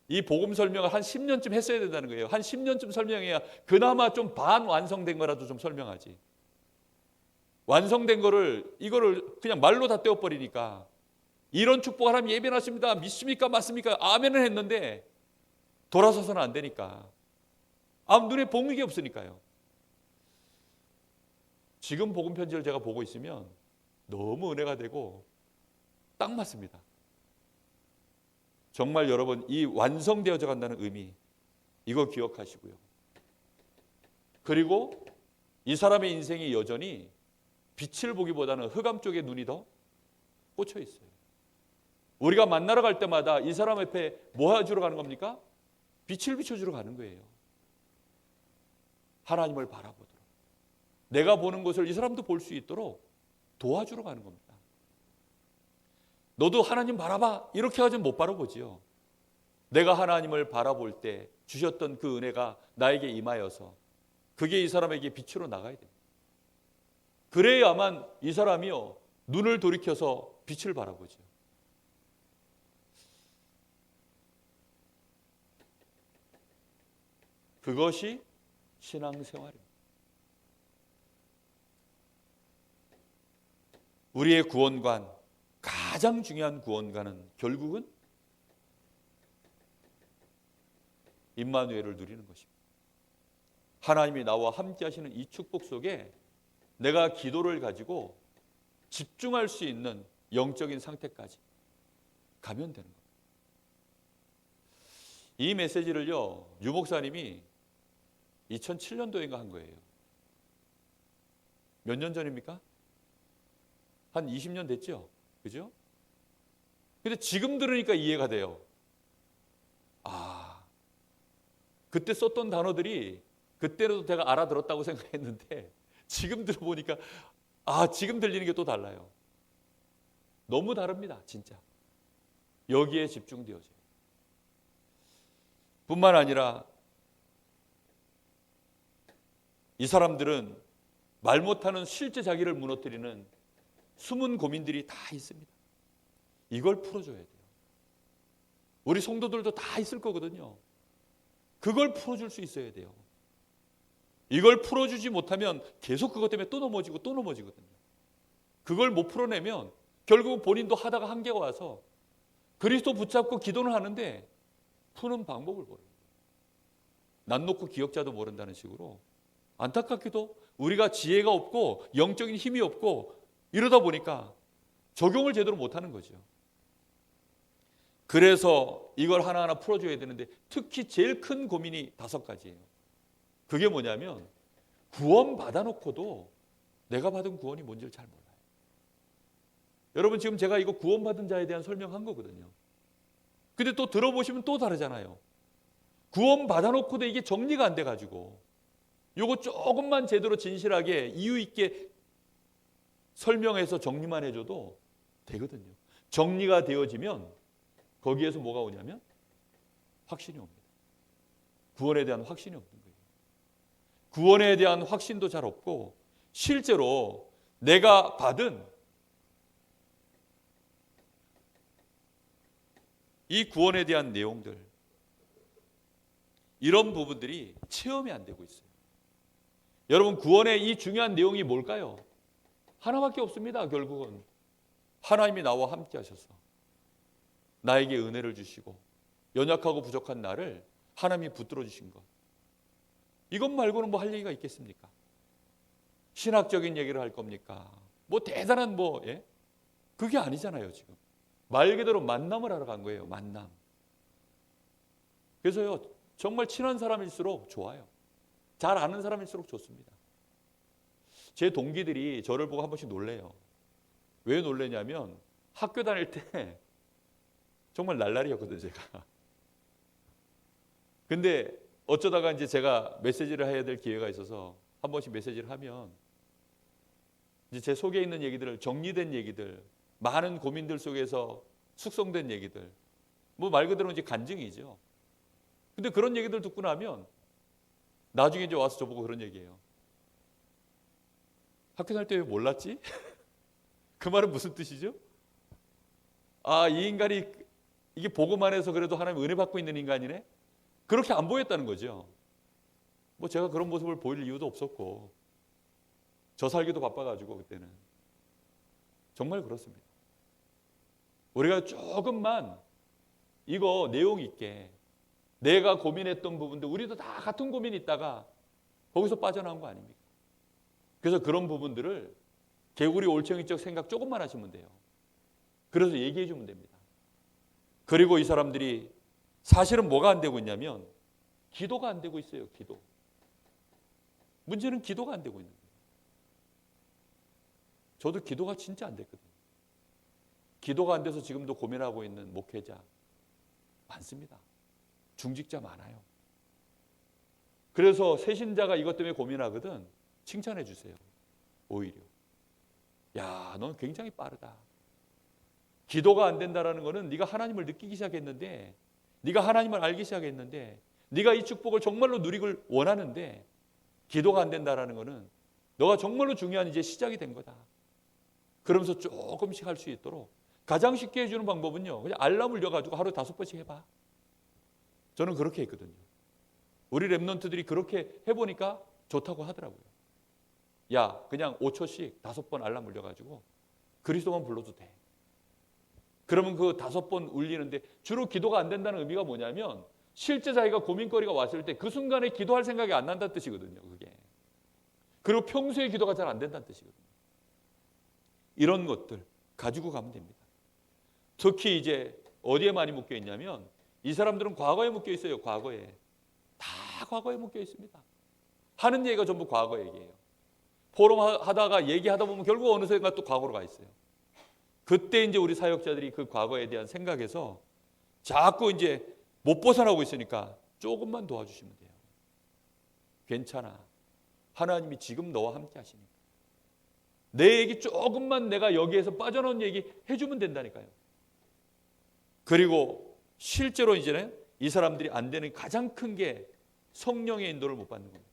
이 복음 설명을 한 10년쯤 했어야 된다는 거예요. 한 10년쯤 설명해야 그나마 좀 반완성된 거라도 좀 설명하지. 완성된 거를 이거를 그냥 말로 다 떼어버리니까 이런 축복 하나님 예배하십니다. 믿습니까? 맞습니까? 아멘을 했는데 돌아서서는 안 되니까. 아무 눈에 보는 게 없으니까요. 지금 복음 편지를 제가 보고 있으면 너무 은혜가 되고 딱 맞습니다. 정말 여러분 이 완성되어져 간다는 의미 이거 기억하시고요. 그리고 이 사람의 인생이 여전히 빛을 보기보다는 흑암 쪽에 눈이 더 꽂혀 있어요. 우리가 만나러 갈 때마다 이 사람 앞에 뭐 해주러 가는 겁니까? 빛을 비춰주러 가는 거예요. 하나님을 바라보도록. 내가 보는 것을 이 사람도 볼 수 있도록 도와주러 가는 겁니다. 너도 하나님 바라봐. 이렇게 하지 못 바라보지요. 내가 하나님을 바라볼 때 주셨던 그 은혜가 나에게 임하여서 그게 이 사람에게 빛으로 나가야 됩니다. 그래야만 이 사람이요 눈을 돌이켜서 빛을 바라보죠. 그것이 신앙생활입니다. 우리의 구원관, 가장 중요한 구원관은 결국은 임마누엘을 누리는 것입니다. 하나님이 나와 함께 하시는 이 축복 속에 내가 기도를 가지고 집중할 수 있는 영적인 상태까지 가면 되는 겁니다. 이 메시지를요, 유 목사님이 2007년도인가 한 거예요. 몇 년 전입니까? 한 20년 됐죠? 그죠? 근데 지금 들으니까 이해가 돼요. 아, 그때 썼던 단어들이 그때도 제가 알아들었다고 생각했는데 지금 들어보니까 지금 들리는 게 또 달라요. 너무 다릅니다. 진짜. 여기에 집중되어져요. 뿐만 아니라 이 사람들은 말 못하는 실제 자기를 무너뜨리는 숨은 고민들이 다 있습니다. 이걸 풀어줘야 돼요. 우리 성도들도 다 있을 거거든요. 그걸 풀어줄 수 있어야 돼요. 이걸 풀어주지 못하면 계속 그것 때문에 또 넘어지고 또 넘어지거든요. 그걸 못 풀어내면 결국 본인도 하다가 한계가 와서 그리스도 붙잡고 기도는 하는데 푸는 방법을 모릅니다. 난 놓고 기억자도 모른다는 식으로 안타깝게도 우리가 지혜가 없고 영적인 힘이 없고 이러다 보니까 적용을 제대로 못하는 거죠. 그래서 이걸 하나하나 풀어줘야 되는데 특히 제일 큰 고민이 5가지예요. 그게 뭐냐면 구원 받아놓고도 내가 받은 구원이 뭔지를 잘 몰라요. 여러분 지금 제가 이거 구원받은 자에 대한 설명한 거거든요. 근데 또 들어보시면 또 다르잖아요. 구원 받아놓고도 이게 정리가 안 돼가지고 요거 조금만 제대로 진실하게 이유 있게 설명해서 정리만 해줘도 되거든요. 정리가 되어지면 거기에서 뭐가 오냐면 확신이 옵니다. 구원에 대한 확신이 없는 거예요. 구원에 대한 확신도 잘 없고 실제로 내가 받은 이 구원에 대한 내용들 이런 부분들이 체험이 안 되고 있어요. 여러분 구원의 이 중요한 내용이 뭘까요? 하나밖에 없습니다. 결국은 하나님이 나와 함께 하셔서 나에게 은혜를 주시고 연약하고 부족한 나를 하나님이 붙들어 주신 것. 이것 말고는 뭐 할 얘기가 있겠습니까? 신학적인 얘기를 할 겁니까? 뭐 대단한 그게 아니잖아요. 지금 말 그대로 만남을 하러 간 거예요. 만남. 그래서요 정말 친한 사람일수록 좋아요. 잘 아는 사람일수록 좋습니다. 제 동기들이 저를 보고 한 번씩 놀래요. 왜 놀래냐면 학교 다닐 때 정말 날라리였거든요, 제가. 근데 어쩌다가 이제 제가 메시지를 해야 될 기회가 있어서 한 번씩 메시지를 하면 이제 제 속에 있는 얘기들을 정리된 얘기들, 많은 고민들 속에서 숙성된 얘기들, 뭐 말 그대로 이제 간증이죠. 근데 그런 얘기들 듣고 나면 나중에 이제 와서 저보고 그런 얘기예요. 학교 다닐 때 왜 몰랐지? 그 말은 무슨 뜻이죠? 아, 이 인간이 이게 보고만 해서 그래도 하나님 은혜 받고 있는 인간이네? 그렇게 안 보였다는 거죠. 뭐 제가 그런 모습을 보일 이유도 없었고 저 살기도 바빠가지고 그때는. 정말 그렇습니다. 우리가 조금만 이거 내용 있게 내가 고민했던 부분들 우리도 다 같은 고민이 있다가 거기서 빠져나온 거 아닙니까? 그래서 그런 부분들을 개구리 올챙이적 생각 조금만 하시면 돼요. 그래서 얘기해 주면 됩니다. 그리고 이 사람들이 사실은 뭐가 안 되고 있냐면 기도가 안 되고 있어요. 기도. 문제는 기도가 안 되고 있는 거예요. 저도 기도가 진짜 안 됐거든요. 기도가 안 돼서 지금도 고민하고 있는 목회자 많습니다. 중직자 많아요. 그래서 새신자가 이것 때문에 고민하거든 칭찬해 주세요. 오히려. 야, 넌 굉장히 빠르다. 기도가 안 된다라는 거는 네가 하나님을 느끼기 시작했는데 네가 하나님을 알기 시작했는데 네가 이 축복을 정말로 누리길 원하는데 기도가 안 된다라는 거는 너가 정말로 중요한 이제 시작이 된 거다. 그러면서 조금씩 할 수 있도록 가장 쉽게 해주는 방법은요. 그냥 알람 울려가지고 하루 5번씩 해봐. 저는 그렇게 했거든요. 우리 랩런트들이 그렇게 해보니까 좋다고 하더라고요. 야, 그냥 5초씩 5번 알람 울려가지고 그리스도만 불러도 돼. 그러면 그 5번 울리는데 주로 기도가 안 된다는 의미가 뭐냐면 실제 자기가 고민거리가 왔을 때 그 순간에 기도할 생각이 안 난다는 뜻이거든요. 그게. 그리고 평소에 기도가 잘 안 된다는 뜻이거든요. 이런 것들 가지고 가면 됩니다. 특히 이제 어디에 많이 묶여 있냐면 이 사람들은 과거에 묶여 있어요. 과거에. 다 과거에 묶여 있습니다. 하는 얘기가 전부 과거 얘기예요. 포럼 하다가 얘기하다 보면 결국 어느 순간 또 과거로 가 있어요. 그때 이제 우리 사역자들이 그 과거에 대한 생각에서 자꾸 이제 못 벗어나고 있으니까 조금만 도와주시면 돼요. 괜찮아. 하나님이 지금 너와 함께 하시니까. 내 얘기 조금만 내가 여기에서 빠져나온 얘기 해주면 된다니까요. 그리고 실제로 이제는 이 사람들이 안 되는 가장 큰 게 성령의 인도를 못 받는 겁니다.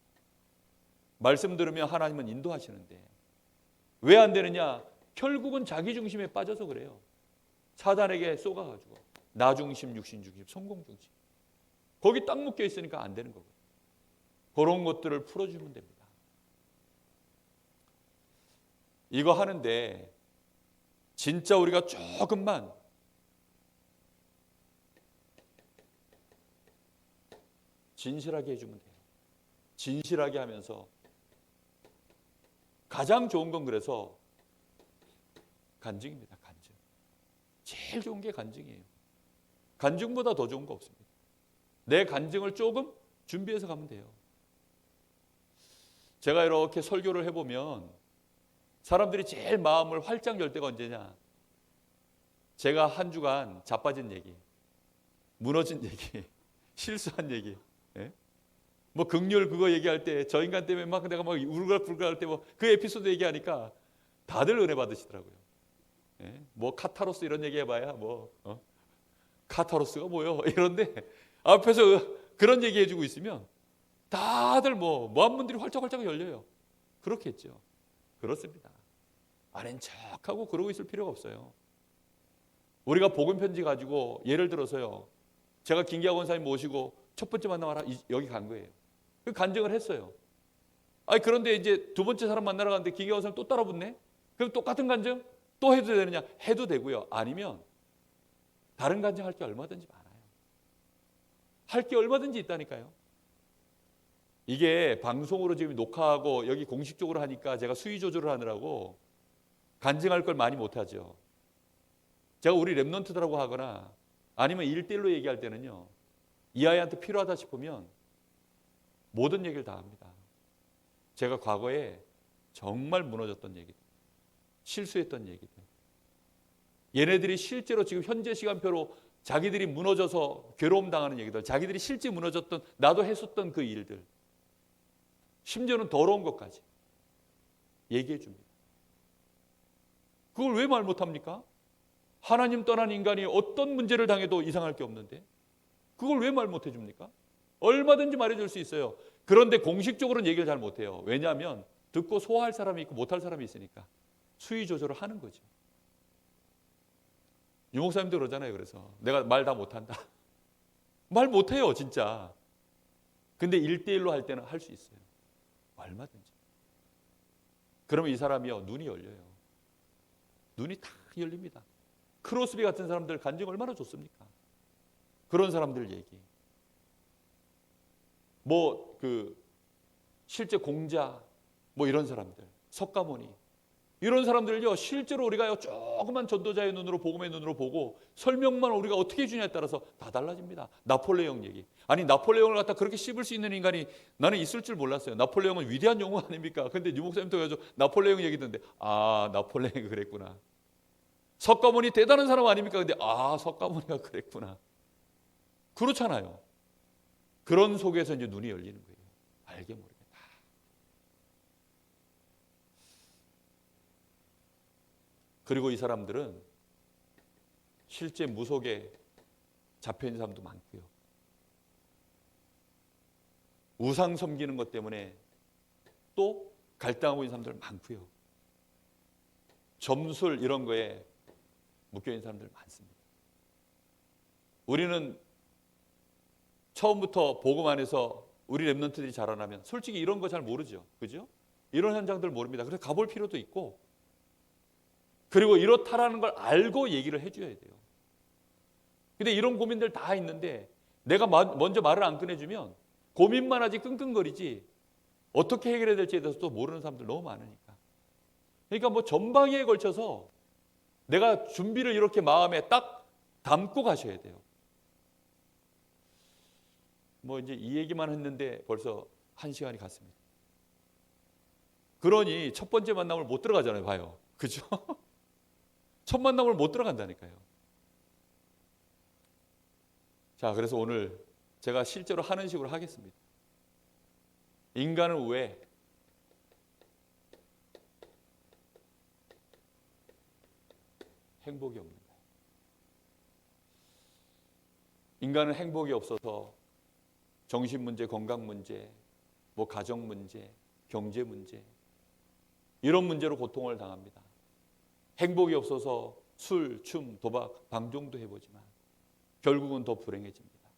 말씀 들으면 하나님은 인도하시는데 왜 안 되느냐? 결국은 자기 중심에 빠져서 그래요. 사단에게 쏘가가지고 나 중심, 육신 중심, 성공 중심. 거기 딱 묶여 있으니까 안 되는 거거든요. 그런 것들을 풀어주면 됩니다. 이거 하는데 진짜 우리가 조금만 진실하게 해주면 돼요. 진실하게 하면서 가장 좋은 건 그래서 간증입니다. 간증. 제일 좋은 게 간증이에요. 간증보다 더 좋은 거 없습니다. 내 간증을 조금 준비해서 가면 돼요. 제가 이렇게 설교를 해보면 사람들이 제일 마음을 활짝 열 때가 언제냐? 제가 한 주간 자빠진 얘기, 무너진 얘기, 실수한 얘기, 예? 뭐 극률 그거 얘기할 때 저 인간 때문에 막 내가 막 울글불글 할 때 뭐 그 에피소드 얘기하니까 다들 은혜 받으시더라고요. 예? 뭐 카타로스 이런 얘기 해봐야 뭐 카타로스가 뭐요? 이런데 앞에서 그런 얘기 해주고 있으면 다들 뭐 마음문들이 활짝활짝 열려요. 그렇겠죠. 그렇습니다. 아는 척하고 그러고 있을 필요가 없어요. 우리가 복음 편지 가지고 예를 들어서요. 제가 김기하 권사님 모시고 첫 번째 만나러 여기 간 거예요. 그 간증을 했어요. 아니 그런데 이제 두 번째 사람 만나러 갔는데 김기하 권사님 또 따라붙네. 그럼 똑같은 간증 또 해도 되느냐? 해도 되고요. 아니면 다른 간증 할 게 얼마든지 많아요. 할 게 얼마든지 있다니까요. 이게 방송으로 지금 녹화하고 여기 공식적으로 하니까 제가 수위 조절을 하느라고 간증할 걸 많이 못하죠. 제가 우리 랩넌트들하고 하거나 아니면 1대1로 얘기할 때는요. 이 아이한테 필요하다 싶으면 모든 얘기를 다 합니다. 제가 과거에 정말 무너졌던 얘기들, 실수했던 얘기들, 얘네들이 실제로 지금 현재 시간표로 자기들이 무너져서 괴로움 당하는 얘기들, 자기들이 실제 무너졌던 나도 했었던 그 일들, 심지어는 더러운 것까지 얘기해 줍니다. 그걸 왜 말 못합니까? 하나님 떠난 인간이 어떤 문제를 당해도 이상할 게 없는데 그걸 왜 말 못해 줍니까? 얼마든지 말해줄 수 있어요. 그런데 공식적으로는 얘기를 잘 못해요. 왜냐하면 듣고 소화할 사람이 있고 못할 사람이 있으니까 수위 조절을 하는 거죠. 유 목사님도 그러잖아요. 그래서 내가 말 다 못한다. 말 못해요 진짜. 근데 1대1로 할 때는 할 수 있어요. 얼마든지. 그러면 이 사람이요 눈이 열려요. 눈이 다 열립니다. 크로스비 같은 사람들 간증 얼마나 좋습니까? 그런 사람들 얘기. 뭐 실제 공자 뭐 이런 사람들, 석가모니 이런 사람들요 실제로 우리가요 조그만 전도자의 눈으로 복음의 눈으로 보고 설명만 우리가 어떻게 해주냐에 따라서 다 달라집니다. 나폴레옹 얘기. 아니 나폴레옹을 갖다 그렇게 씹을 수 있는 인간이 나는 있을 줄 몰랐어요. 나폴레옹은 위대한 영웅 아닙니까? 근데 유 목사님도 가지고 나폴레옹 얘기 듣는데 아 나폴레옹이 그랬구나. 석가모니 대단한 사람 아닙니까? 근데 아 석가모니가 그랬구나. 그렇잖아요. 그런 속에서 이제 눈이 열리는 거예요. 알게 모르게 다. 그리고 이 사람들은 실제 무속에 잡혀있는 사람도 많고요. 우상 섬기는 것 때문에 또 갈등하고 있는 사람들 많고요. 점술 이런 거에 묶여있는 사람들 많습니다. 우리는 처음부터 복음 안에서 우리 랩런트들이 자라나면 솔직히 이런 거 잘 모르죠. 그죠? 이런 현장들 모릅니다. 그래서 가볼 필요도 있고 그리고 이렇다라는 걸 알고 얘기를 해줘야 돼요. 근데 이런 고민들 다 있는데 내가 먼저 말을 안 꺼내주면 고민만 하지 끙끙거리지 어떻게 해결해야 될지에 대해서 또 모르는 사람들 너무 많으니까. 그러니까 뭐 전방위에 걸쳐서 내가 준비를 이렇게 마음에 딱 담고 가셔야 돼요. 뭐 이제 이 얘기만 했는데 벌써 1시간이 갔습니다. 그러니 첫 번째 만남을 못 들어가잖아요. 봐요. 그죠? 첫 만남을 못 들어간다니까요. 자, 그래서 오늘 제가 실제로 하는 식으로 하겠습니다. 인간은 왜 행복이 없는가? 인간은 행복이 없어서 정신 문제, 건강 문제, 뭐 가정 문제, 경제 문제 이런 문제로 고통을 당합니다. 행복이 없어서 술, 춤, 도박, 방종도 해보지만 결국은 더 불행해집니다.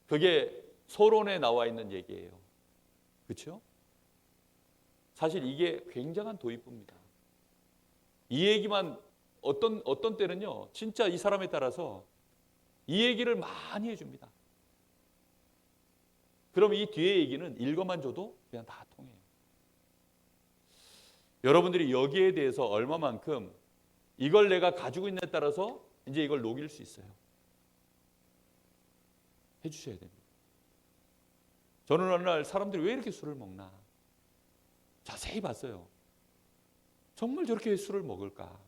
그게 서론에 나와 있는 얘기예요. 그렇죠? 사실 이게 굉장한 도입부입니다. 이 얘기만 어떤 때는요. 진짜 이 사람에 따라서 이 얘기를 많이 해줍니다. 그럼 이 뒤에 얘기는 읽어만 줘도 그냥 다 통해요. 여러분들이 여기에 대해서 얼마만큼 이걸 내가 가지고 있느냐에 따라서 이제 이걸 녹일 수 있어요. 해주셔야 됩니다. 저는 어느 날 사람들이 왜 이렇게 술을 먹나 자세히 봤어요. 정말 저렇게 술을 먹을까?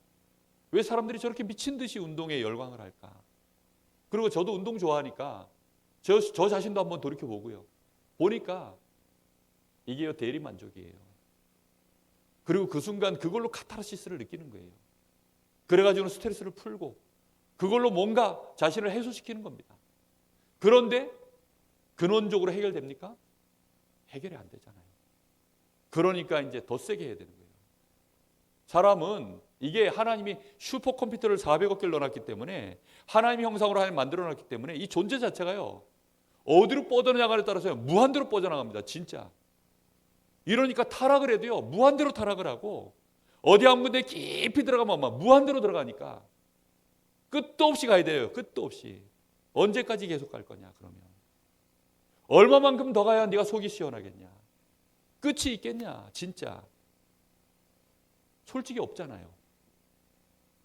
왜 사람들이 저렇게 미친 듯이 운동에 열광을 할까? 그리고 저도 운동 좋아하니까 저 자신도 한번 돌이켜보고요. 보니까 이게 대리만족이에요. 그리고 그 순간 그걸로 카타르시스를 느끼는 거예요. 그래가지고는 스트레스를 풀고 그걸로 뭔가 자신을 해소시키는 겁니다. 그런데 근원적으로 해결됩니까? 해결이 안 되잖아요. 그러니까 이제 더 세게 해야 되는 거예요. 사람은 이게 하나님이 슈퍼컴퓨터를 400억 개를 넣어놨기 때문에 하나님의 형상으로 하나님 만들어놨기 때문에 이 존재 자체가요. 어디로 뻗어나가냐에 따라서 무한대로 뻗어나갑니다. 진짜. 이러니까 타락을 해도요. 무한대로 타락을 하고 어디 한 군데 깊이 들어가면 막 무한대로 들어가니까 끝도 없이 가야 돼요. 끝도 없이. 언제까지 계속 갈 거냐 그러면. 얼마만큼 더 가야 네가 속이 시원하겠냐. 끝이 있겠냐 진짜. 솔직히 없잖아요.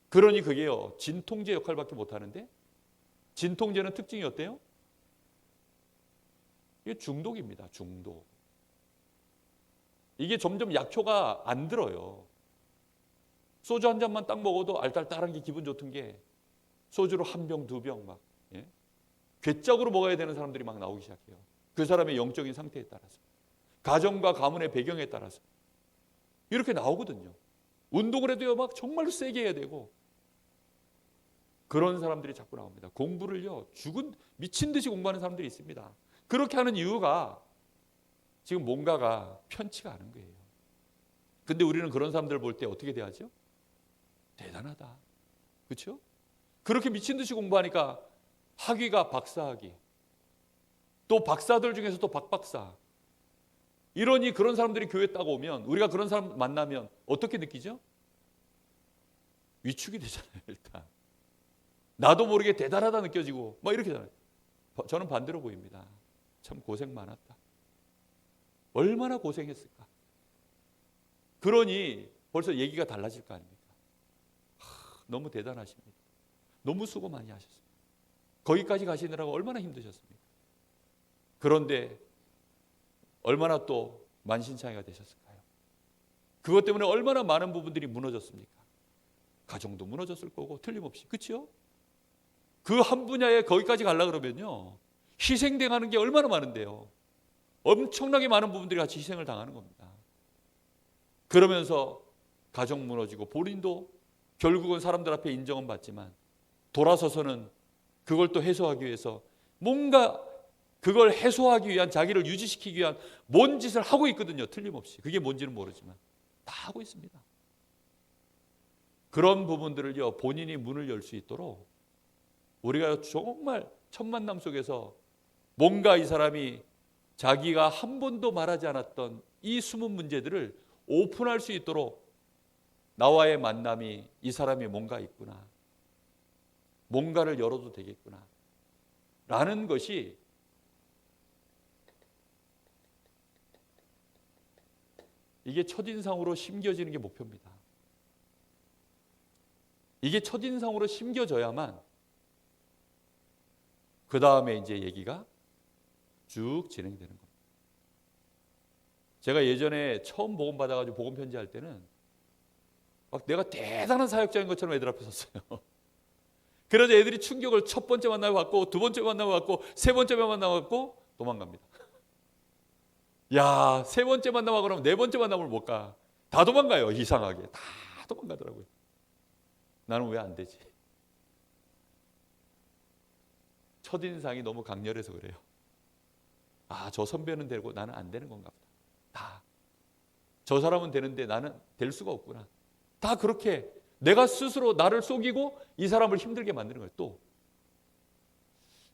그러니 그게요. 진통제 역할밖에 못하는데 진통제는 특징이 어때요? 이게 중독입니다. 중독. 이게 점점 약효가 안 들어요. 소주 한 잔만 딱 먹어도 알딸딸한 게 기분 좋던 게 소주로 한 병, 두 병 막 괴짝으로 먹어야 되는 사람들이 막 나오기 시작해요. 그 사람의 영적인 상태에 따라서. 가정과 가문의 배경에 따라서. 이렇게 나오거든요. 운동을 해도요, 막 정말로 세게 해야 되고. 그런 사람들이 자꾸 나옵니다. 공부를요, 미친 듯이 공부하는 사람들이 있습니다. 그렇게 하는 이유가 지금 뭔가가 편치가 않은 거예요. 근데 우리는 그런 사람들 볼 때 어떻게 대하죠? 대단하다. 그렇죠? 그렇게 미친 듯이 공부하니까 학위가 박사학위. 또 박사들 중에서 또 박박사. 이러니 그런 사람들이 교회에 딱 오면 우리가 그런 사람 만나면 어떻게 느끼죠? 위축이 되잖아요. 일단. 나도 모르게 대단하다 느껴지고 막 이렇게 되잖아요. 저는 반대로 보입니다. 참 고생 많았다. 얼마나 고생했을까. 그러니 벌써 얘기가 달라질 거 아닙니까? 너무 대단하십니다. 너무 수고 많이 하셨습니다. 거기까지 가시느라고 얼마나 힘드셨습니까? 그런데 얼마나 또 만신창이가 되셨을까요? 그것 때문에 얼마나 많은 부분들이 무너졌습니까? 가정도 무너졌을 거고 틀림없이. 그렇죠? 그 한 분야에 거기까지 가려고 그러면요. 희생당하는 게 얼마나 많은데요. 엄청나게 많은 부분들이 같이 희생을 당하는 겁니다. 그러면서 가정 무너지고 본인도 결국은 사람들 앞에 인정은 받지만 돌아서서는 그걸 또 해소하기 위해서 뭔가 그걸 해소하기 위한 자기를 유지시키기 위한 뭔 짓을 하고 있거든요. 틀림없이. 그게 뭔지는 모르지만 다 하고 있습니다. 그런 부분들을요. 본인이 문을 열 수 있도록 우리가 정말 첫 만남 속에서 뭔가 이 사람이 자기가 한 번도 말하지 않았던 이 숨은 문제들을 오픈할 수 있도록 나와의 만남이 이 사람이 뭔가 있구나. 뭔가를 열어도 되겠구나. 라는 것이 이게 첫인상으로 심겨지는 게 목표입니다. 이게 첫인상으로 심겨져야만 그 다음에 이제 얘기가 쭉 진행되는 겁니다. 제가 예전에 처음 복음 받아가지고 복음 편지할 때는 막 내가 대단한 사역자인 것처럼 애들 앞에 섰어요. 그래서 애들이 충격을 첫 번째 만나고 받고 두 번째 만나고 받고 세 번째 만나고 받고 도망갑니다. 야, 세 번째 만나고 그러면 네 번째 만남을 못 가. 다 도망가요. 이상하게. 다 도망가더라고요. 나는 왜 안 되지? 첫인상이 너무 강렬해서 그래요. 아, 저 선배는 되고 나는 안 되는 건가 보다. 다. 저 사람은 되는데 나는 될 수가 없구나. 다 그렇게 내가 스스로 나를 속이고 이 사람을 힘들게 만드는 거예요. 또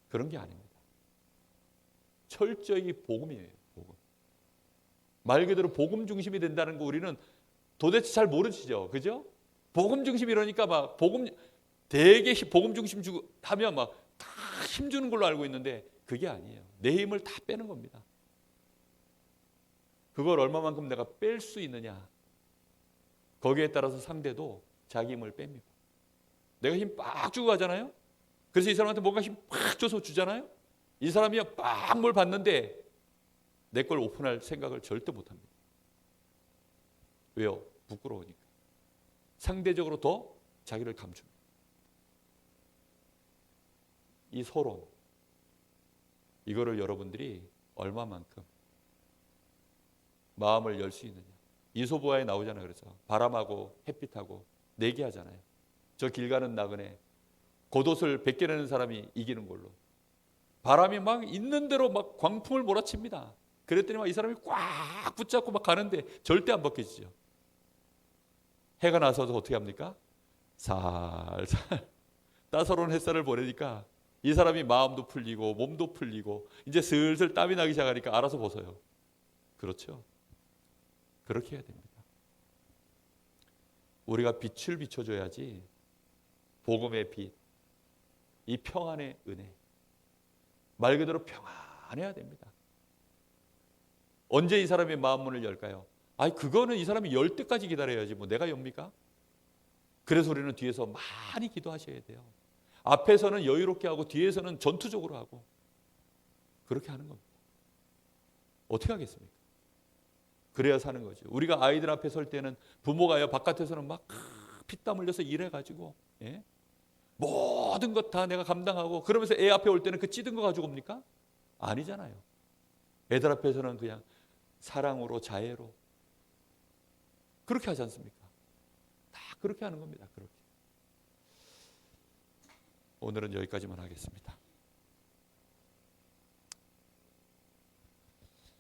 그런 게 아닙니다. 철저히 복음이에요. 복음. 말 그대로 복음 중심이 된다는 거 우리는 도대체 잘 모르시죠. 그죠? 복음 중심 이러니까 막 되게 복음 중심 하면 막 다 힘주는 걸로 알고 있는데 그게 아니에요. 내 힘을 다 빼는 겁니다. 그걸 얼마만큼 내가 뺄 수 있느냐. 거기에 따라서 상대도 자기 힘을 뺍니다. 내가 힘 빡 주고 가잖아요. 그래서 이 사람한테 뭔가 힘 빡 줘서 주잖아요. 이 사람이 빡 뭘 받는데 내 걸 오픈할 생각을 절대 못합니다. 왜요? 부끄러우니까. 상대적으로 더 자기를 감춥니다. 이 서론, 이거를 여러분들이 얼마만큼 마음을 열 수 있느냐. 이소부화에 나오잖아요. 그래서 바람하고 햇빛하고 내기하잖아요. 저 길 가는 나그네 겉옷을 벗겨내는 사람이 이기는 걸로. 바람이 막 있는 대로 막 광풍을 몰아칩니다. 그랬더니 막 이 사람이 꽉 붙잡고 막 가는데 절대 안 벗겨지죠. 해가 나서도 어떻게 합니까? 살살 따사로운 햇살을 보내니까 이 사람이 마음도 풀리고 몸도 풀리고 이제 슬슬 땀이 나기 시작하니까 알아서 벗어요. 그렇죠? 그렇게 해야 됩니다. 우리가 빛을 비춰줘야지 복음의 빛, 이 평안의 은혜, 말 그대로 평안해야 됩니다. 언제 이 사람의 마음 문을 열까요? 아니 그거는 이 사람이 열 때까지 기다려야지 뭐 내가 엽니까? 그래서 우리는 뒤에서 많이 기도하셔야 돼요. 앞에서는 여유롭게 하고 뒤에서는 전투적으로 하고 그렇게 하는 겁니다. 어떻게 하겠습니까? 그래야 사는 거죠. 우리가 아이들 앞에 설 때는 부모가요 바깥에서는 막 피땀 흘려서 일해가지고 모든 것 다 내가 감당하고 그러면서 애 앞에 올 때는 그 찌든 거 가지고 옵니까? 아니잖아요. 애들 앞에서는 그냥 사랑으로 자애로 그렇게 하지 않습니까? 다 그렇게 하는 겁니다. 그렇게. 오늘은 여기까지만 하겠습니다.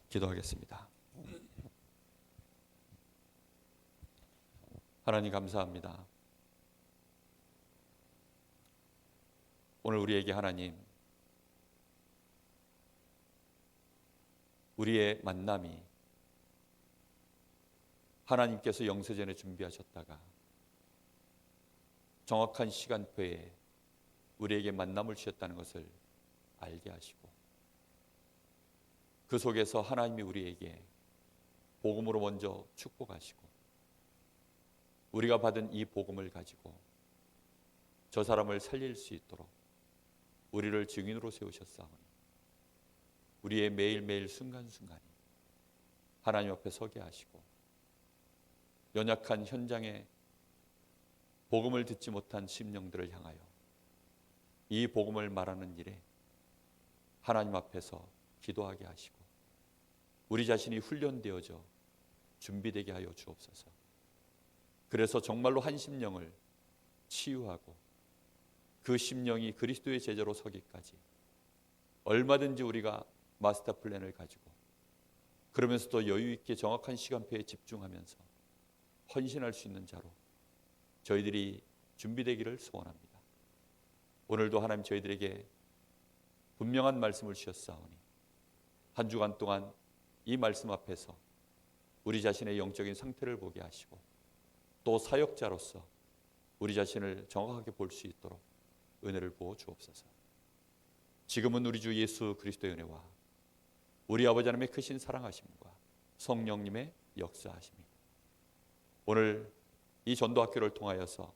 기도하겠습니다. 하나님 감사합니다. 오늘 우리에게 하나님 우리의 만남이 하나님께서 영세전에 준비하셨다가 정확한 시간표에 우리에게 만남을 주셨다는 것을 알게 하시고 그 속에서 하나님이 우리에게 복음으로 먼저 축복하시고 우리가 받은 이 복음을 가지고 저 사람을 살릴 수 있도록 우리를 증인으로 세우셨사오니 우리의 매일매일 순간순간이 하나님 앞에 서게 하시고 연약한 현장에 복음을 듣지 못한 심령들을 향하여 이 복음을 말하는 일에 하나님 앞에서 기도하게 하시고 우리 자신이 훈련되어져 준비되게 하여 주옵소서. 그래서 정말로 한 심령을 치유하고 그 심령이 그리스도의 제자로 서기까지 얼마든지 우리가 마스터 플랜을 가지고 그러면서도 여유 있게 정확한 시간표에 집중하면서 헌신할 수 있는 자로 저희들이 준비되기를 소원합니다. 오늘도 하나님 저희들에게 분명한 말씀을 주셨사오니 한 주간 동안 이 말씀 앞에서 우리 자신의 영적인 상태를 보게 하시고 또 사역자로서 우리 자신을 정확하게 볼 수 있도록 은혜를 부어 주옵소서. 지금은 우리 주 예수 그리스도의 은혜와 우리 아버지 하나님의 크신 사랑하심과 성령님의 역사하심이 오늘 이 전도학교를 통하여서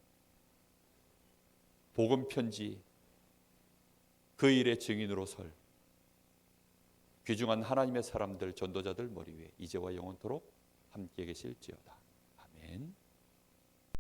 복음 편지 그 일의 증인으로 설 귀중한 하나님의 사람들 전도자들 머리 위에 이제와 영원토록 함께 계실지어다. 아멘.